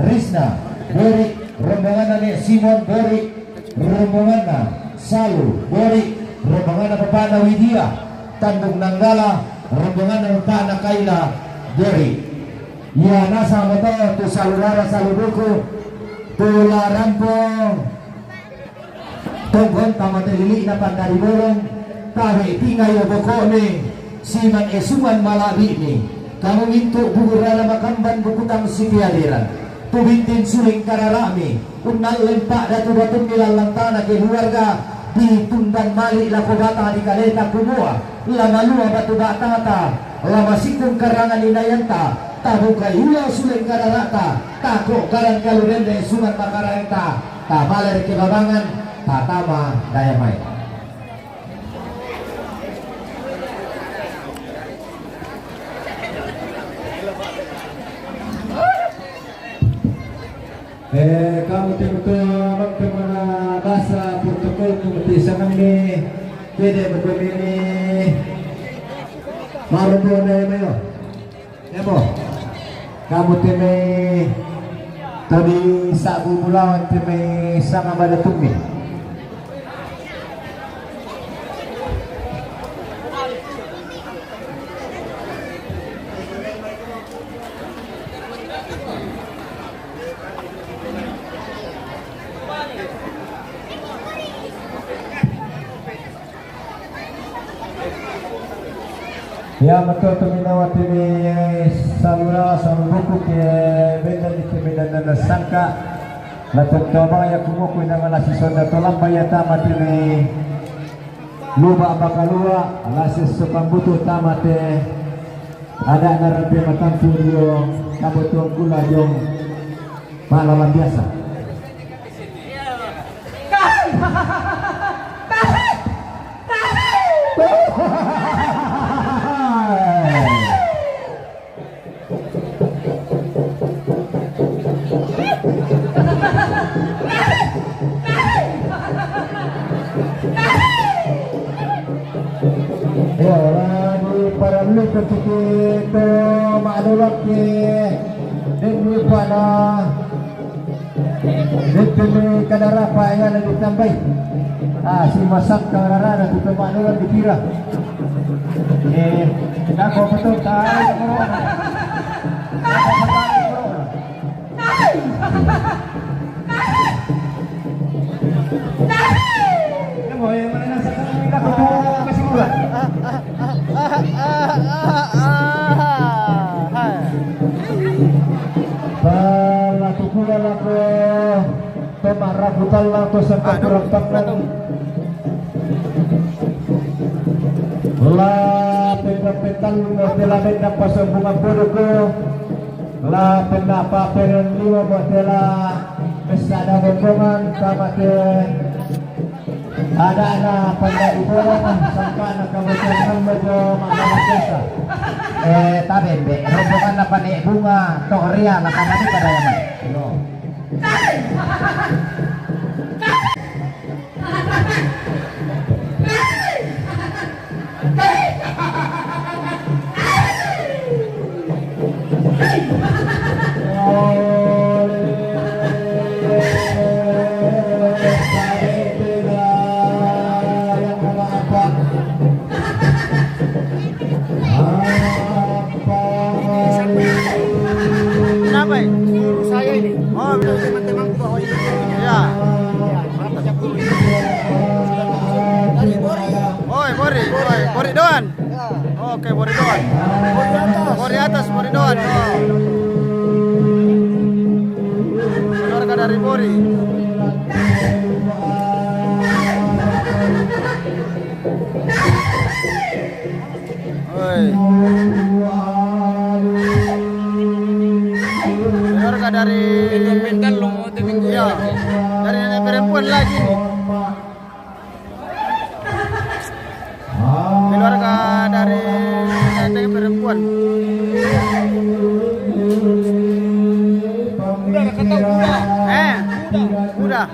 Risna, dari rombongan Simon, dari rombongan Salu, dari rombongan Pepana Widya Tandung Nanggala, rombongan Tanah Kaila, dari ya nasa moto tu saludara saluduku tularan po tonggon tamate lili na pandari bolong tabi tingay boko ni siman esuman malabi ni kamu mintu bugurala makamban bukutang si piadiran tubintin suling kararami unal lempak datu batun nilalang tanah keluarga di tundan malik lakobata di kaleta kumua lama lua batu batata lama sikung karangan inayanta tahu kayula suling kararata tako karan kalurende sungat makaranta ta baler kebabangan tatama dayamai kamu tentu kemana bahasa protokol kumti sanang ni pwede betul ini malu na mayo emo kamu teme tadi sabu mulawan teme sama pada tumi ya betul tuminawa timi salura saluruku ke benda di timi dan sangka latuk coba ya kumuku na malasi sonda tolang bayata matimi luba bakalua alasis supambutu tamate ada narapi matampu dio kabutuang gula jong malawan biasa para lupa kita maklulak ke demi pada demi kadara pa yang ada ditambah si masak kadara ada kita maklulak dikira kita kau betul tahu Kamu yang mana nasakan laku tu Kasiluran? Laku pula laku Temah rabutan laku serta kurang takkan La petal modela benda pasal bunga bodoh la benda paperan lima modela mesada rombongan sama ke ada anak pandai ibola sampai anak kabupaten mejo makanan desa tabembe rombongan apa nek bunga toria la kamati pada yang no Kenapa? Saya ini. Oh, Bilang teman-temanku bahwa ini. ya. Mantap guru ini. Dari Bori. Oi, Bori Doan. Ya. Oke, Bori Doan. Bori atas. Bori Doan. Oh. Keluarga dari Bori. Oi. Keluarga dari Mental lo mau minggu ya, dari nenek perempuan lagi nih. Keluarga dari nenek perempuan. Udah.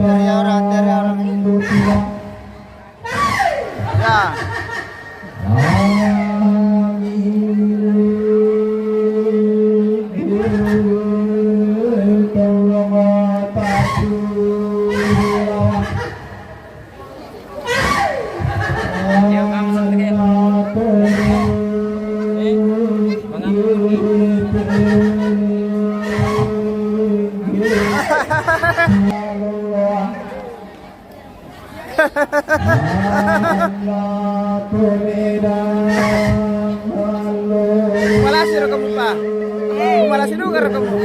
Dari orang Indonesia. Ya. Malasi ro kamu pa. Malasi do ka kamu.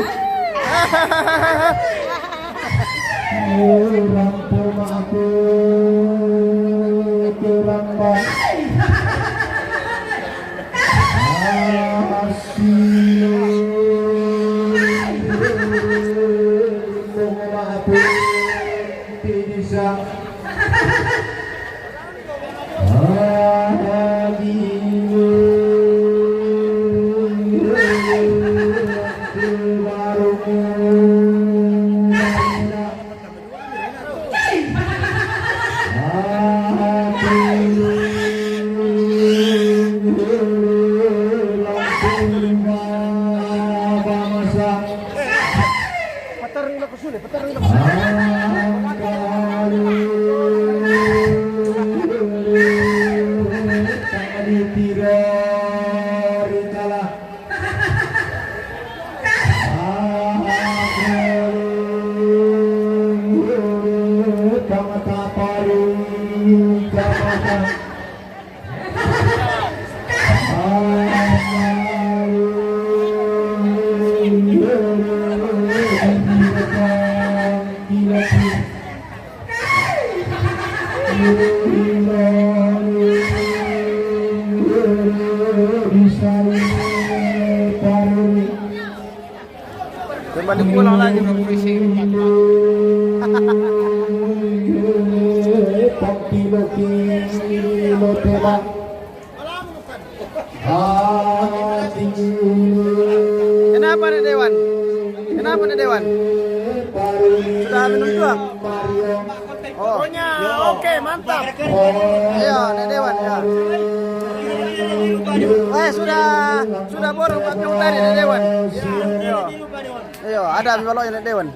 Kembali pulang lagi ke polisi. Kenapa nih Dewan? Kenapa nih Dewan? Sudah minum dua? Oh, Oke, mantap. iya nih Dewan ya. Sudah borong Pak tadi nih Dewan. Iya. Iya, ada balo nih Dewan.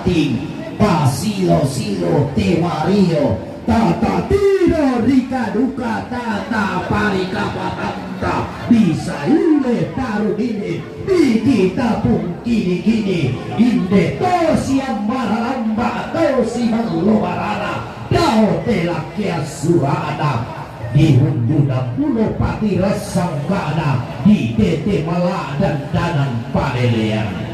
pating pasilo silo temario tata tiro rika duka tata parika patanta bisa ile taruh ini di kita pun kini inde tosi amaramba tosi malobarana dao telakia surada di hunduna pulau pati resangkana di tete malah dan danan padelean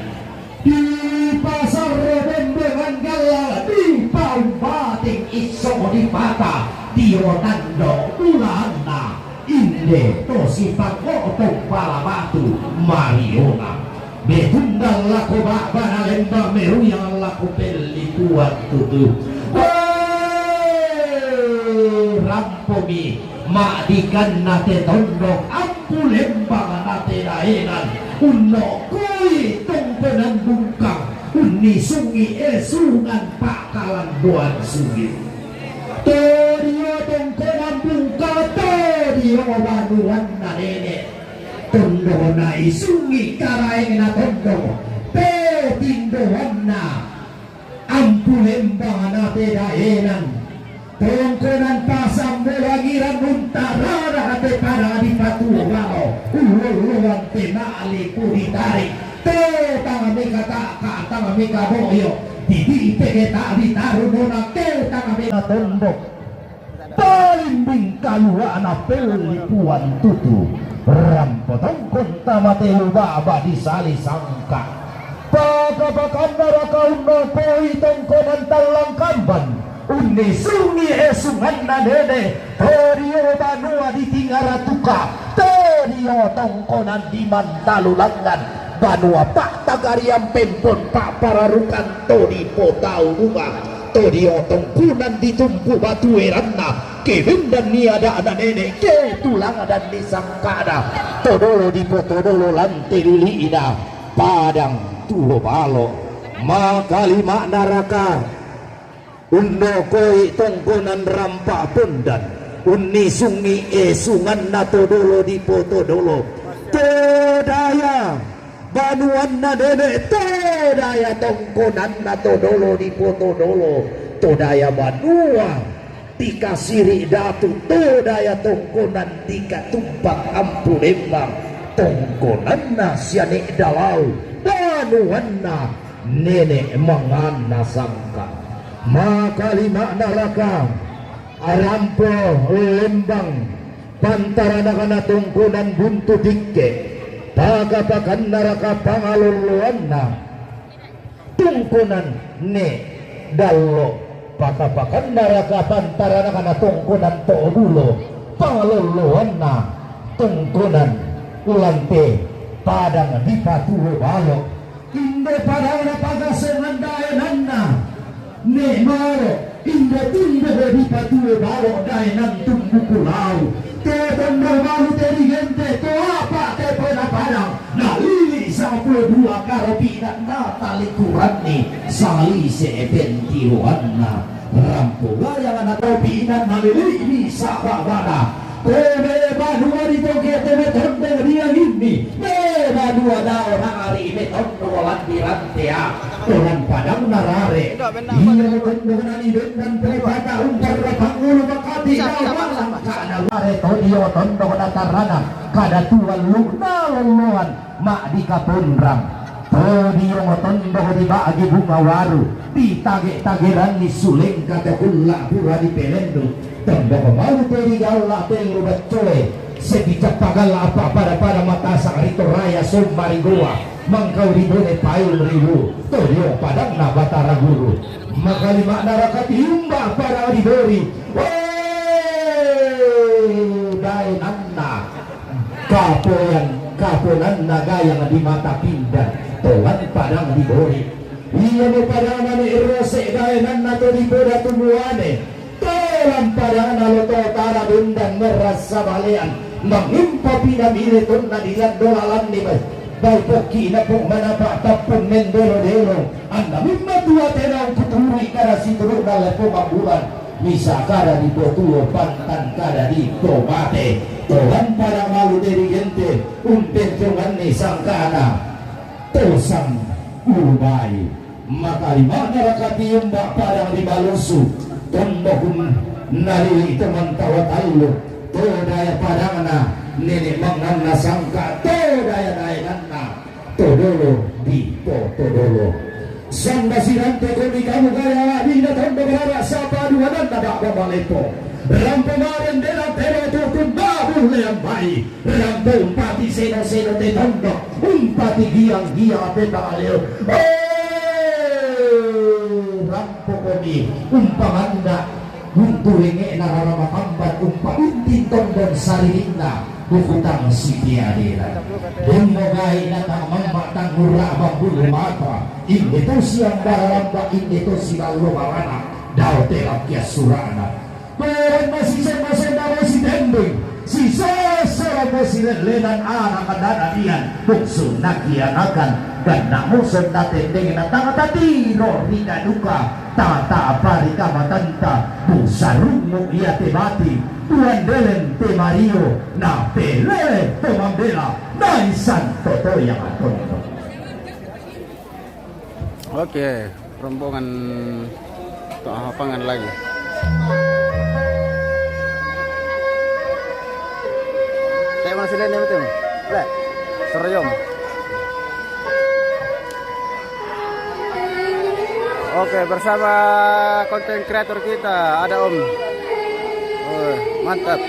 di pasar rembengan galal di paung bating iso di pata di Ronando Tulana inde tosi pakoto pala batu Mariona betunggal laku bakbana lembang meru yang laku peli kuat tutu rampomi madikan nate tondok ampu lembang nate daenan unno koi tongpenan bungkang unni sungi esungan pakalan doan sungi terio tongpenan bungkang terio banuan nadene tondo na isungi karaeng na tondo petindo wana ampu lembang nate daenan tongkonan pasang melangiran muntarana hati pada di patu walo uluan tenali puditarik te tangan meka tak tangan meka boyo di pege tak ditaruh nona te tangan meka tembok palimbing kayu anak pelipuan tutu rampo tongkon tamate lubaba di sali sangka pakabakan neraka uno poi tongkonan talang kamban unni sungi esungan nadede terio banua di Tinggaratuka terio tongkonan di Mantalulangan banua pak tagariam pempon pak pararukan todi potau rumah terio tongkunan ditumpu batu eranna kevin dan niada ada nenek ke tulang dan disangkada todolo di potodolo lantai liliida padang tulo balo makali mak naraka undo koi tongkonan rampak pendan unni sungi esungan nato dolo di poto dolo todaya banuan na dede todaya tongkonan nato dolo di poto dolo todaya banua tika siri datu todaya tongkonan tika tumpak ampu lembang tongkonan na sianik dalau banuan na nenek mangana sangka maka lima neraka arampo lembang pantarana kana tongkonan buntu dikke pagapakan neraka pangaluluanna tongkonan ne dallo pagapakan neraka pantarana kana tongkonan tobulo pangaluluanna tongkonan ulante padang di patulo balo inde padang pagasengan daenanna ne maro inda tumbo di patue baro dai nan tumbu pulau te tondo malu te digente to apa te pena padang na lili sapu dua karopi dan tali kurani sali se benti ruanna rampu gaya na topi dan malili ni sababana tebe badua di toge tebe tondo dia ini tebe dua dao hari me tondo landi rantea orang padang narare iya dengan ibet dan peribada umpar pangulu bakati malam kada lare todio tondo datarana kada tuan luna luluan mak di kapunrang todio tondo di bagi bunga waru di tage-tageran ni suleng kata kula pura di pelendo tondo mau teri gaula telu becoe sebijak pagal apa pada mata sakarito raya sombari goa mangkau ribone payul ribu todio padang na batara guru maka lima neraka tiumba para diberi dai nanna kaponan naga yang di mata pindah tolan padang diberi iya mo padang na irose dai nanna to diboda tumuane tolan padang na loto tara bundang merasa balean mengimpa pinamile tunna dilan dolalan ni Balpoki na po manapa tapon mendolo delo anda mimma tua tenang kuturi kada situru dala po mabulan misa kada di potulo pantan kada di tomate tohan para malu dirigente umpen jongan ni sangkana tosang ubai makalima narakati mbak padang di balusu tombokun nari teman tawatalu to daya padangna nenek mangana sangka to daya dayanana to dolo di to dolo sanda sirante koni kamu gaya bina tondo berara sapa dua dan tada balepo rampemaren dela pero tutun bahu leang bai rampo umpati seno te tondo umpati giang peta aleo rampo koni umpamanda unturinge nararama kambat umpa untin tondon saririnda bukutang sitiadila Bungogai natang mambatang hurra bambulu mata indi to siyang baralamba indi to silalu barana daw telap kia surana Peran masih masih si tembing si sesera masih lenan anak kadadadian buksun nakianakan dan nak musuh natendeng natang tatiro rina duka tata parika matanta busarungu ia tebati Tuan Delen te Mario na pelele te Mandela naisan toto yang atonto. Oke, rombongan lapangan lagi. Kayak mana sih ini betul? Lek, Seroyom. Oke, bersama konten kreator kita ada Om. Oh, mantap.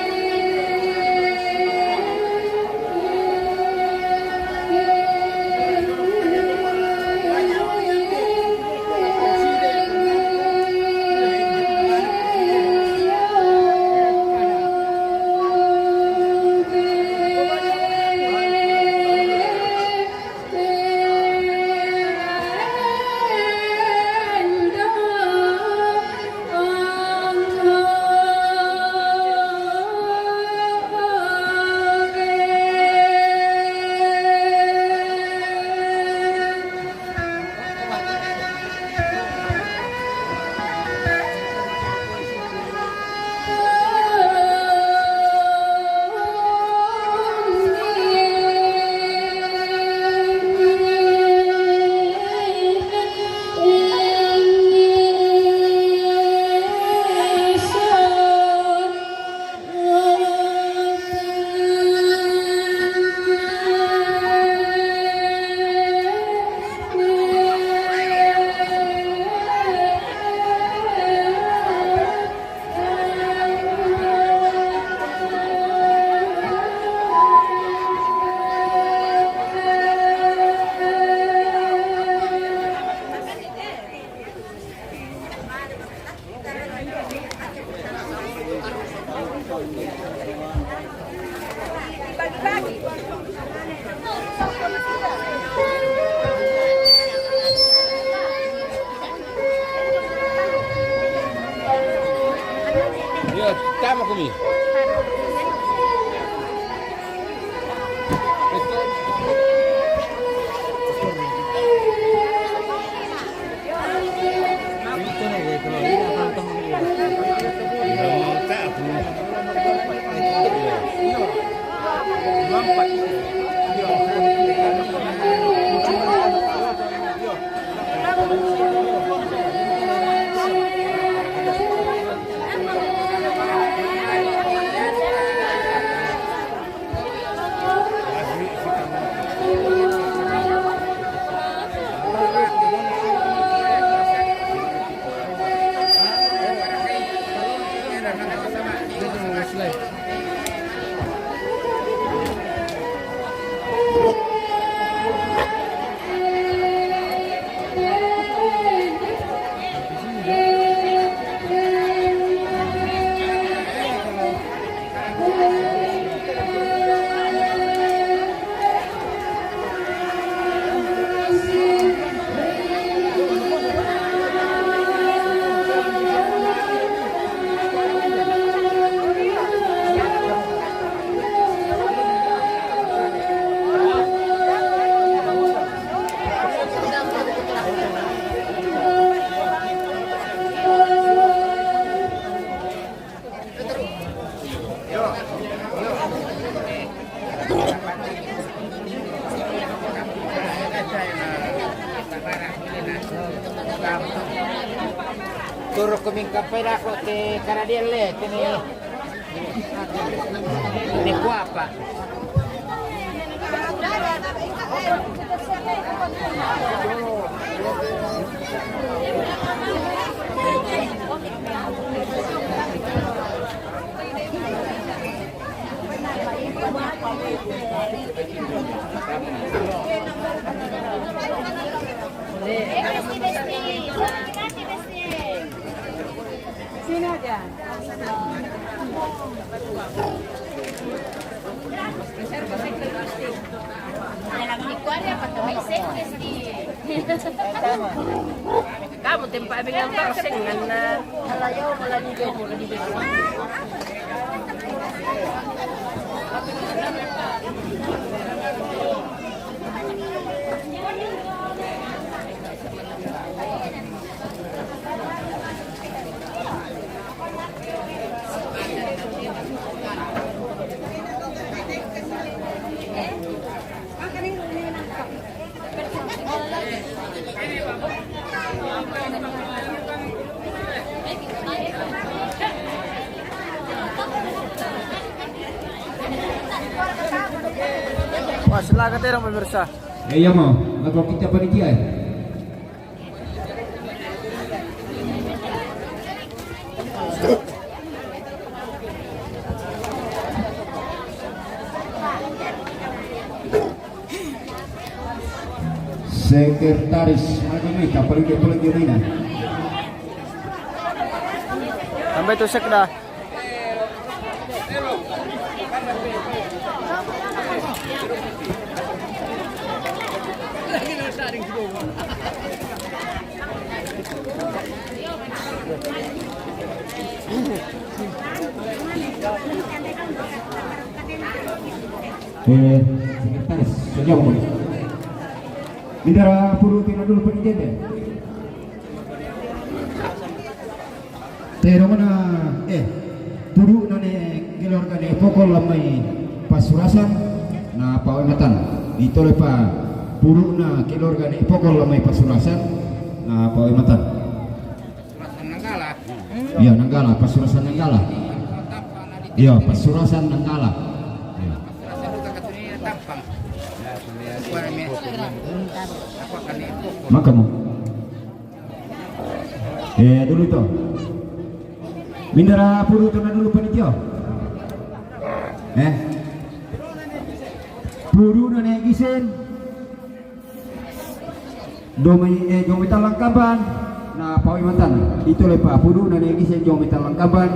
Yo, tama kami. Turo kuming kapay na ako te Karadielle, ni Kuapa. Sino dyan? Dalam likuannya apa tuh? Sekres di. Kamu tempat dengan boxing dengan alayo malah di bawah malah di bawah. Wah, sila katerang pemirsa. Iya mau, aku kita panitia. Sekretaris Magemita paling mana? Sampai itu sekda. Sekretaris sejauh ini. Bidara puru tina dulu penjede. Tero mana puru nane keluarga ne pokol lamai pasurasan na pawematan ditole pa puru na keluarga ne pokol lamai pasurasan na pawematan. Nanggala. Iya Nanggala, pasurasan Nanggala. Iya pasurasan Nanggala. Maka mo. Dulu to. Mindara puru to na dulu panitia. Puru na negisen. Domay talangkaban na pawimatan. Dito le pa puru na negisen domay talangkaban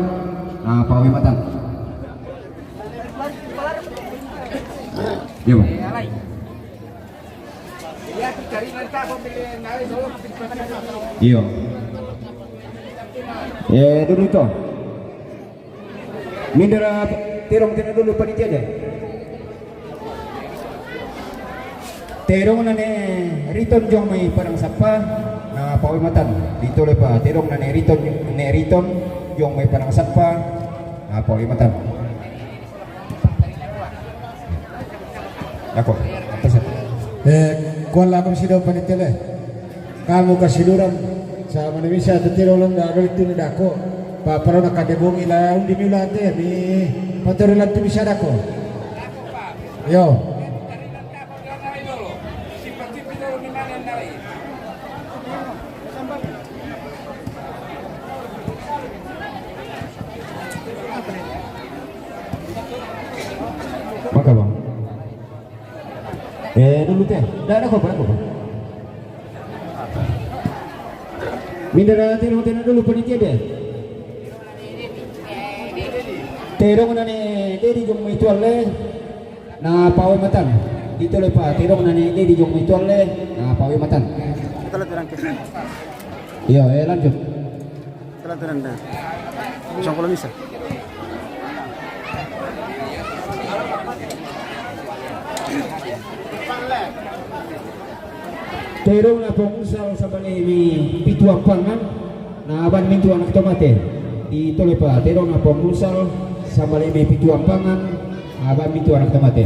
na pawimatan. Yo. Iyo. Dulu to. Mindara terong tina dulu panitia deh. Terong na ne riton jong may parang sapa na pawimatan. Dito le pa terong na ne riton jong may parang sapa na pawimatan. Ako. Kuala kami sidaw panitila. Kamu kasiluran sa manimisa tatiro lang na itu ni dako. Paparo nakadebong ila undi milate mi patero lang bisa dako. Yo. Maka bang. Dulu teh, dah ada apa? Mindara terong dulu panitia deh. Terong na ne dedi jong may tuwale na pawimatan. Dito le pa terong na ne dedi jong may tuwale na pawimatan. Kita lihat orang kisah. Iya, lanjut. Kita lihat orang dah. Isang kulo misa. Terong na pangusal sa balay mi pituang pangan na aban mintu anak tomate. Dito le pa terong na pangusal sa balay mi pituang pangan aban mintu anak tomate.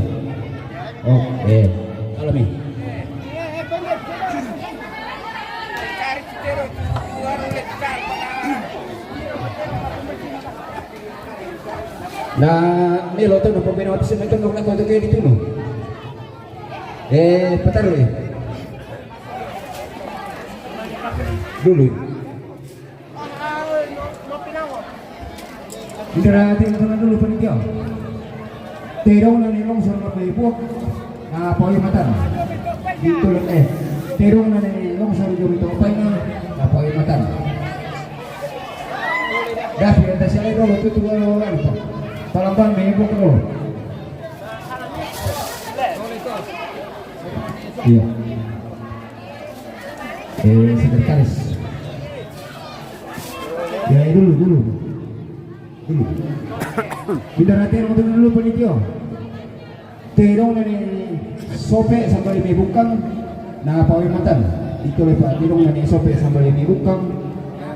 Oke, alami. Cari citero, warung lecar, Na nilo to no pagpinawa sa mga tungkol na ko kayo dito no. Pataroy. Dulu. Kita natin ito na dulu panitia. Teraw na nilong sa mga paipok na pawimatan. Dito lang teraw na nilong sa mga ito pa na pawimatan. Dahil ang dasya ito, tutuwa na ano pa. Palambang may ibok ko. Iya. Sekretaris. Ya dulu. Kita natin ang dulu panitia. Terong na ni sope sampai may bukang na pawimatan. Ito lang pa terong na ni sope sampai may bukang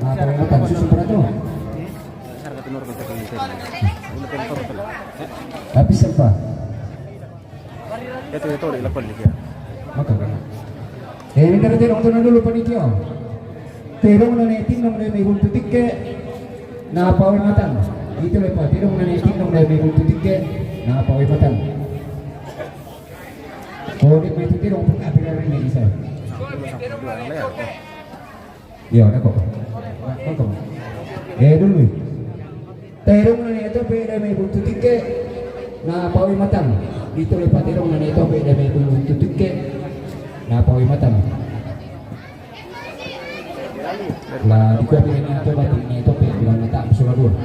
na pawimatan. Susunod na to. Habis apa? Ito ilapon dia. Maka. Minta natin ang dulu panitia. Terong na ni tinong na may bultutik ke na pawimatan. Ito lang pa terong na ni tinong na may bultutik ke na pawimatan. Oh, di may tutirong pun api na rin isa. Iya, nak kok. Dulu. Terong na ito pwede may bultutike na pawimatan. Dito rin pa terong na ito pwede may bultutike na pawimatan. Lah, di ko pinili ito ba ito pwede bilang nata surador.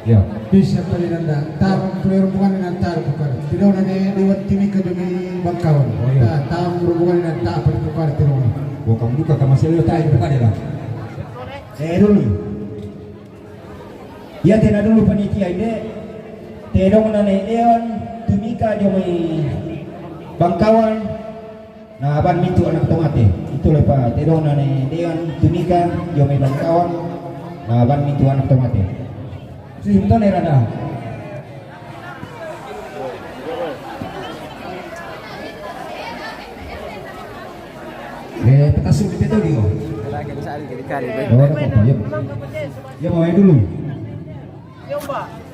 Ya. Bisa kali nanda, tarong hubungan dengan tarong bukan. Tidak ada lewat timik ke demi bangkawan. Tarong hubungan dengan tak bertukar terong. Bukan buka ke masih lu tahu bukan ya. Dulu. Ya tena dulu panitia ini. Terong na leon tumika jo may bangkawan. Na ban mintu anak tomate. Itu lepa terong na leon tumika jo may bangkawan. Na ban mintu anak tomate. Sebentar nih Rada. Petasu kita tahu dia. Ya mau dulu.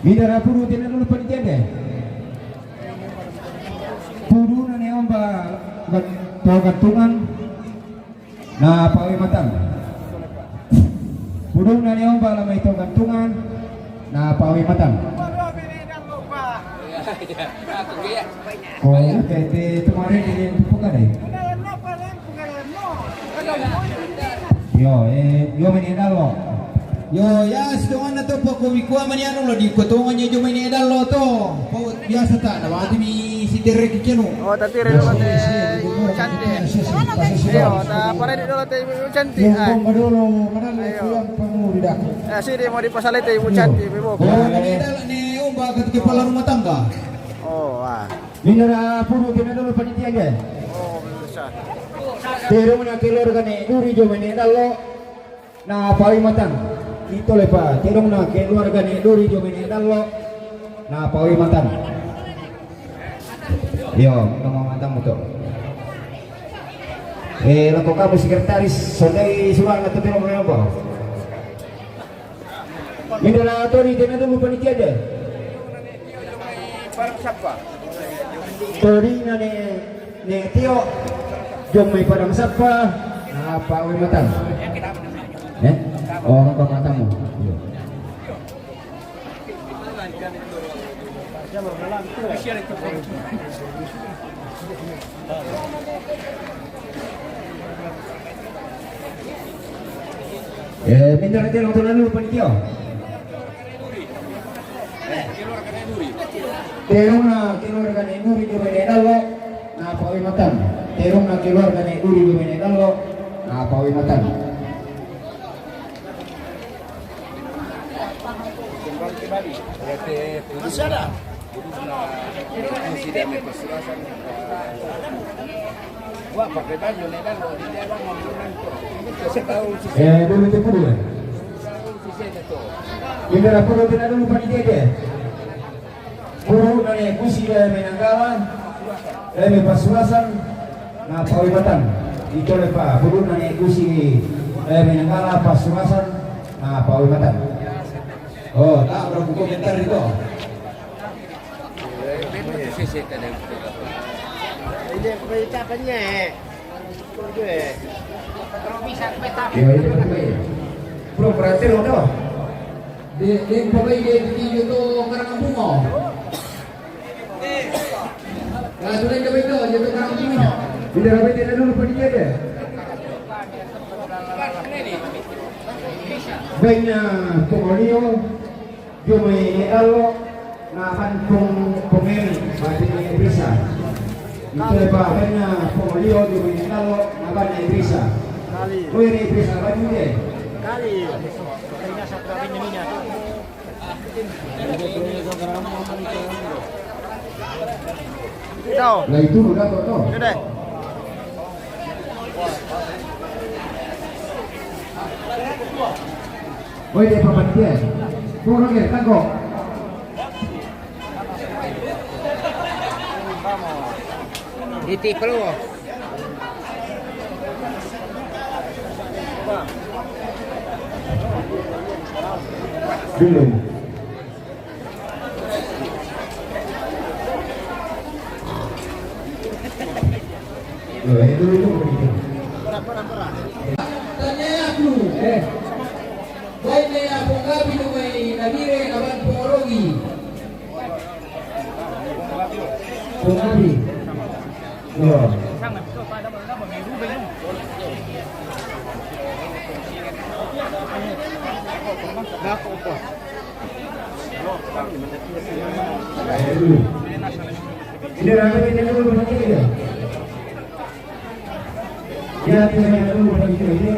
Bidara puru tina dulu panitia deh. Puru nane omba gantungan. Nah pawimatan. Puru nane omba lamai to gantungan. Na pawimatan. Oh, kete kemarin ini bukan deh. Yo menedal lo. Yo ya sedongan na to po kumikuha man yan lo di kutungan niya yung manedal lo to. Po biasa ta nawati mi si Derek Keno. Oh, tatire naman cantik. Ayo, ta pare di dulu teh cantik. Yung madulo manalo kulang panguri dako. Sini mau dipasal teh cantik bebo. Oh, manedal ni umba kat kepala rumah tangga. Oh, wah. Bidara puru tina dulu panitia deh. Oh, bisa. Terong na keluarga ni duri jo menedal lo. Na pawimatan. Ito lepa terong na keluarga ni duri jo menedal lo. Na pawimatan. Yo, mamamatan mo to. Lako kamu sekretaris sondai surat na terong mo ba? Bidara tori tina dulu panitia deh. Parang siapa? Tori na ni Tio jom may padang sapa na pawimatan. Oh, ang pamatamu. Minta nanti orang tuan dulu panitia. Terong na keluarga ni Nuri di Menedalo na pawimatan. Terong na keluarga ni Nuri di Menedalo na pawimatan. Masih ada? Wah, pakai baju nih kan, di dalam ngomongin tuh. Saya tahu Dulu itu dulu. Bidara puru tina dulu panitia deh. Puru nane kusi dari Menanggawan, dari Pasulasan, na pawimatan. Ito lepa puru nane kusi dari Menanggala Pasulasan, na pawimatan. Oh, tak berapa komentar itu. Ya, ini betul. Bro, berarti lo dah. Di pemain di itu karang bunga. Kalau sudah ke itu, jadi karang bunga. Bila rapat dia dulu pergi dia. Baiknya Pomolio, Jumai Elo, Nahan Pomeri, masih bisa. Itu lepas baiknya Pomolio, Jumai Elo, Nahan bisa. Oh ini bisa apa juga? Kali. Ito. Nah itu udah toh. Sudah. Oh ini pematian. Turun ya, tangkap. Iti keluar. Belum. Loh, ini dulu begitu. Tanya aku. Baik na ako nga binumay nagire naman porogi. Pengabi. Loh. Ini ramai ini dulu begitu ya. Ya, ini dulu begitu ini.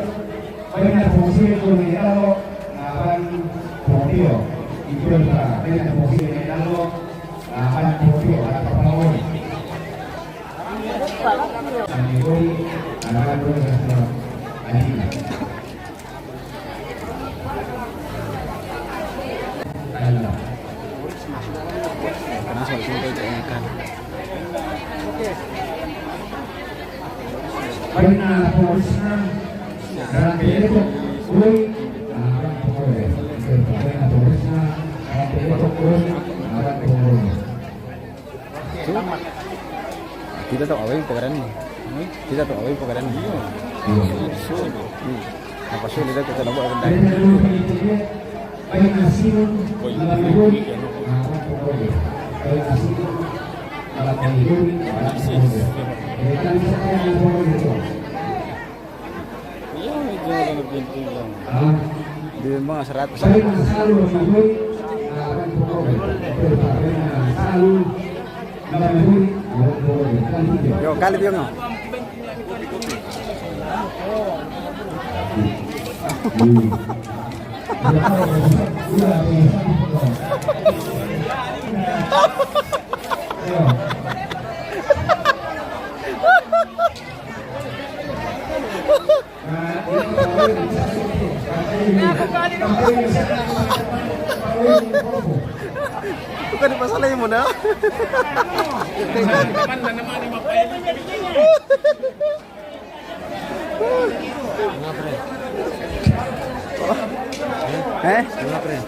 Banyak fungsi kalau akan profil itu adalah banyak fungsi kalau akan profil atau pengawal. Ini akan berhasil. Banyak fokusnya dalam itu, kui, akan boleh. Banyak fokusnya dalam itu, kui, akan boleh. Kita tahu apa yang pegaran ini. Kita tahu apa yang pegaran ini. Apa sulit kita nak buat benda ini. Banyak hasil dalam hidup, akan boleh. Banyak hasil dalam hidup, akan boleh. Kita bisa yang boleh itu. Di mga 100. Yo, kali dia no. Bukan di pasal mo na.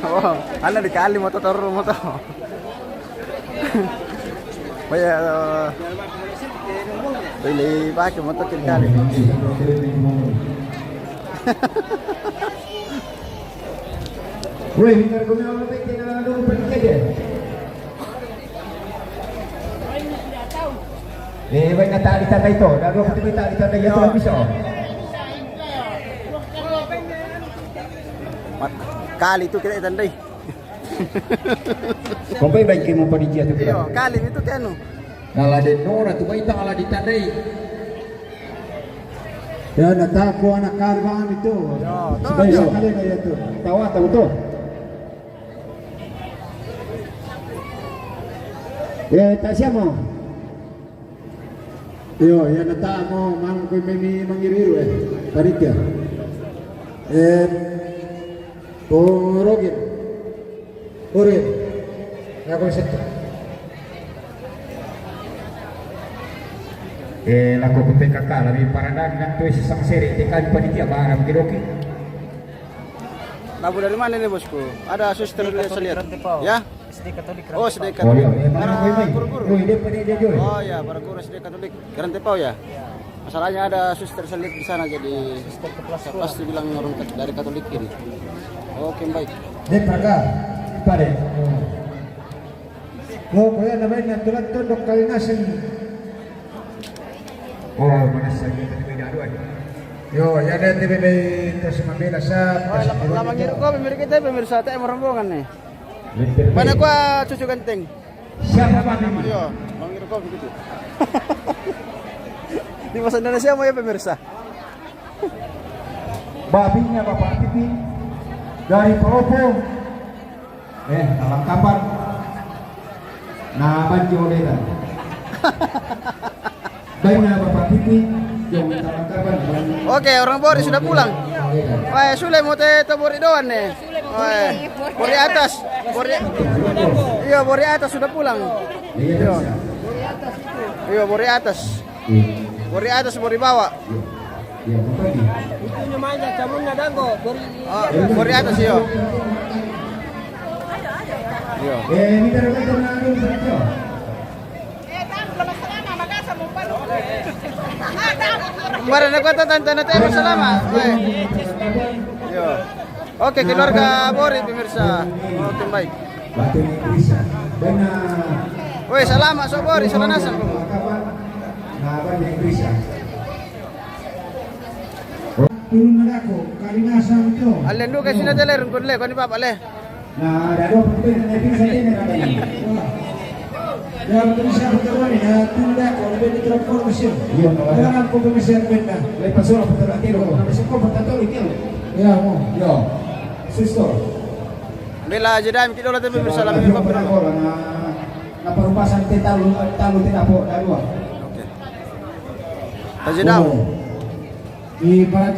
Oh, ano dikali mo to toro mo to. Baya Bili pakai motor kali. Woi, hingar ko na ulit na dulu pergi deh. Baik na tali tanda itu, dago pati tali tanda itu bisa. Kali itu kita tandai. Kompai baik mo pa di tu. Iyo, kali itu kanu. Kala de nora tu baita kala ditandai. Ya natako anak karban itu. Yo, kali na itu. Tawa tahu tu. Ya, tak siapa. Yo, ya nata mo mang ko may mangiru paritia. Porogin. Ore. Ako sa laku ko PKK labi paradan kan tu isang seri tekan panitia barang kiroki. Tabu dari mana nih bosku? Ada suster lihat saya lihat. Ya? SD Katolik. Oh, SD Oh Katolik. iya, Para guru-guru. Oh, dia pada dia Joy. Oh ya, para guru SD Katolik. Rantepau ya? Masalahnya ada suster saya lihat di sana jadi suster saya pasti bilang orang dari Katolik ini. Oke, baik. Dia praga. Pare. Oh, kaya naman natulat to dok kalinasan. Oh, mana saja tadi dadu ay. Yo, ya ada TVB terus mamela sa. Oh, lamang hiro ko, pemirsa tayo marombongan nih. Mana gua cucu ganteng? Siapa Pak Mimi? Iya, lamang hiro ko begitu. Di bahasa Indonesia mau ya pemirsa. Babinya Bapak Pipi dari Palopo. Dalam kapan? Nah, banjir oleh kan. Baiknya Bapak Pipi yang dalam kapan? Oke, orang Bori sudah pulang. Wah, Sule mau teh Bori doan nih. Wah, Bori atas. Iya, Bori atas sudah pulang. Iya. Iya, Bori atas. Bori atas, Bori bawah. Ya, Bapak. Itu namanya camunnya dango. Oh, Bori atas iya. Iya. Minta rekan na ano sa Kemarin aku tante tayo bersama. Iya. Oke, keluarga Bori pemirsa. Oke, baik. Batu ni Krisa. Bana Woi, salamat so Bori, salanasan ko. kapan? Na ba ni Krisa? Turun na ako, kalinasan to. Alin do kasi na teler kun le, kun papa le. Na dado pagpin na Krisa din na kami. Ya, Krisa ko karon na tunda ko, lebih di transformation. Iyo, wala ko komisyon na. Lepas solo pagtatiro ko. Kasi ko pagtatiro ito. Ya, mo. Yo. Sister. Bela jedam kita ulah pemirsa la Yo, para ko na parupasan talo tidak po dalawa. Jedam. Di para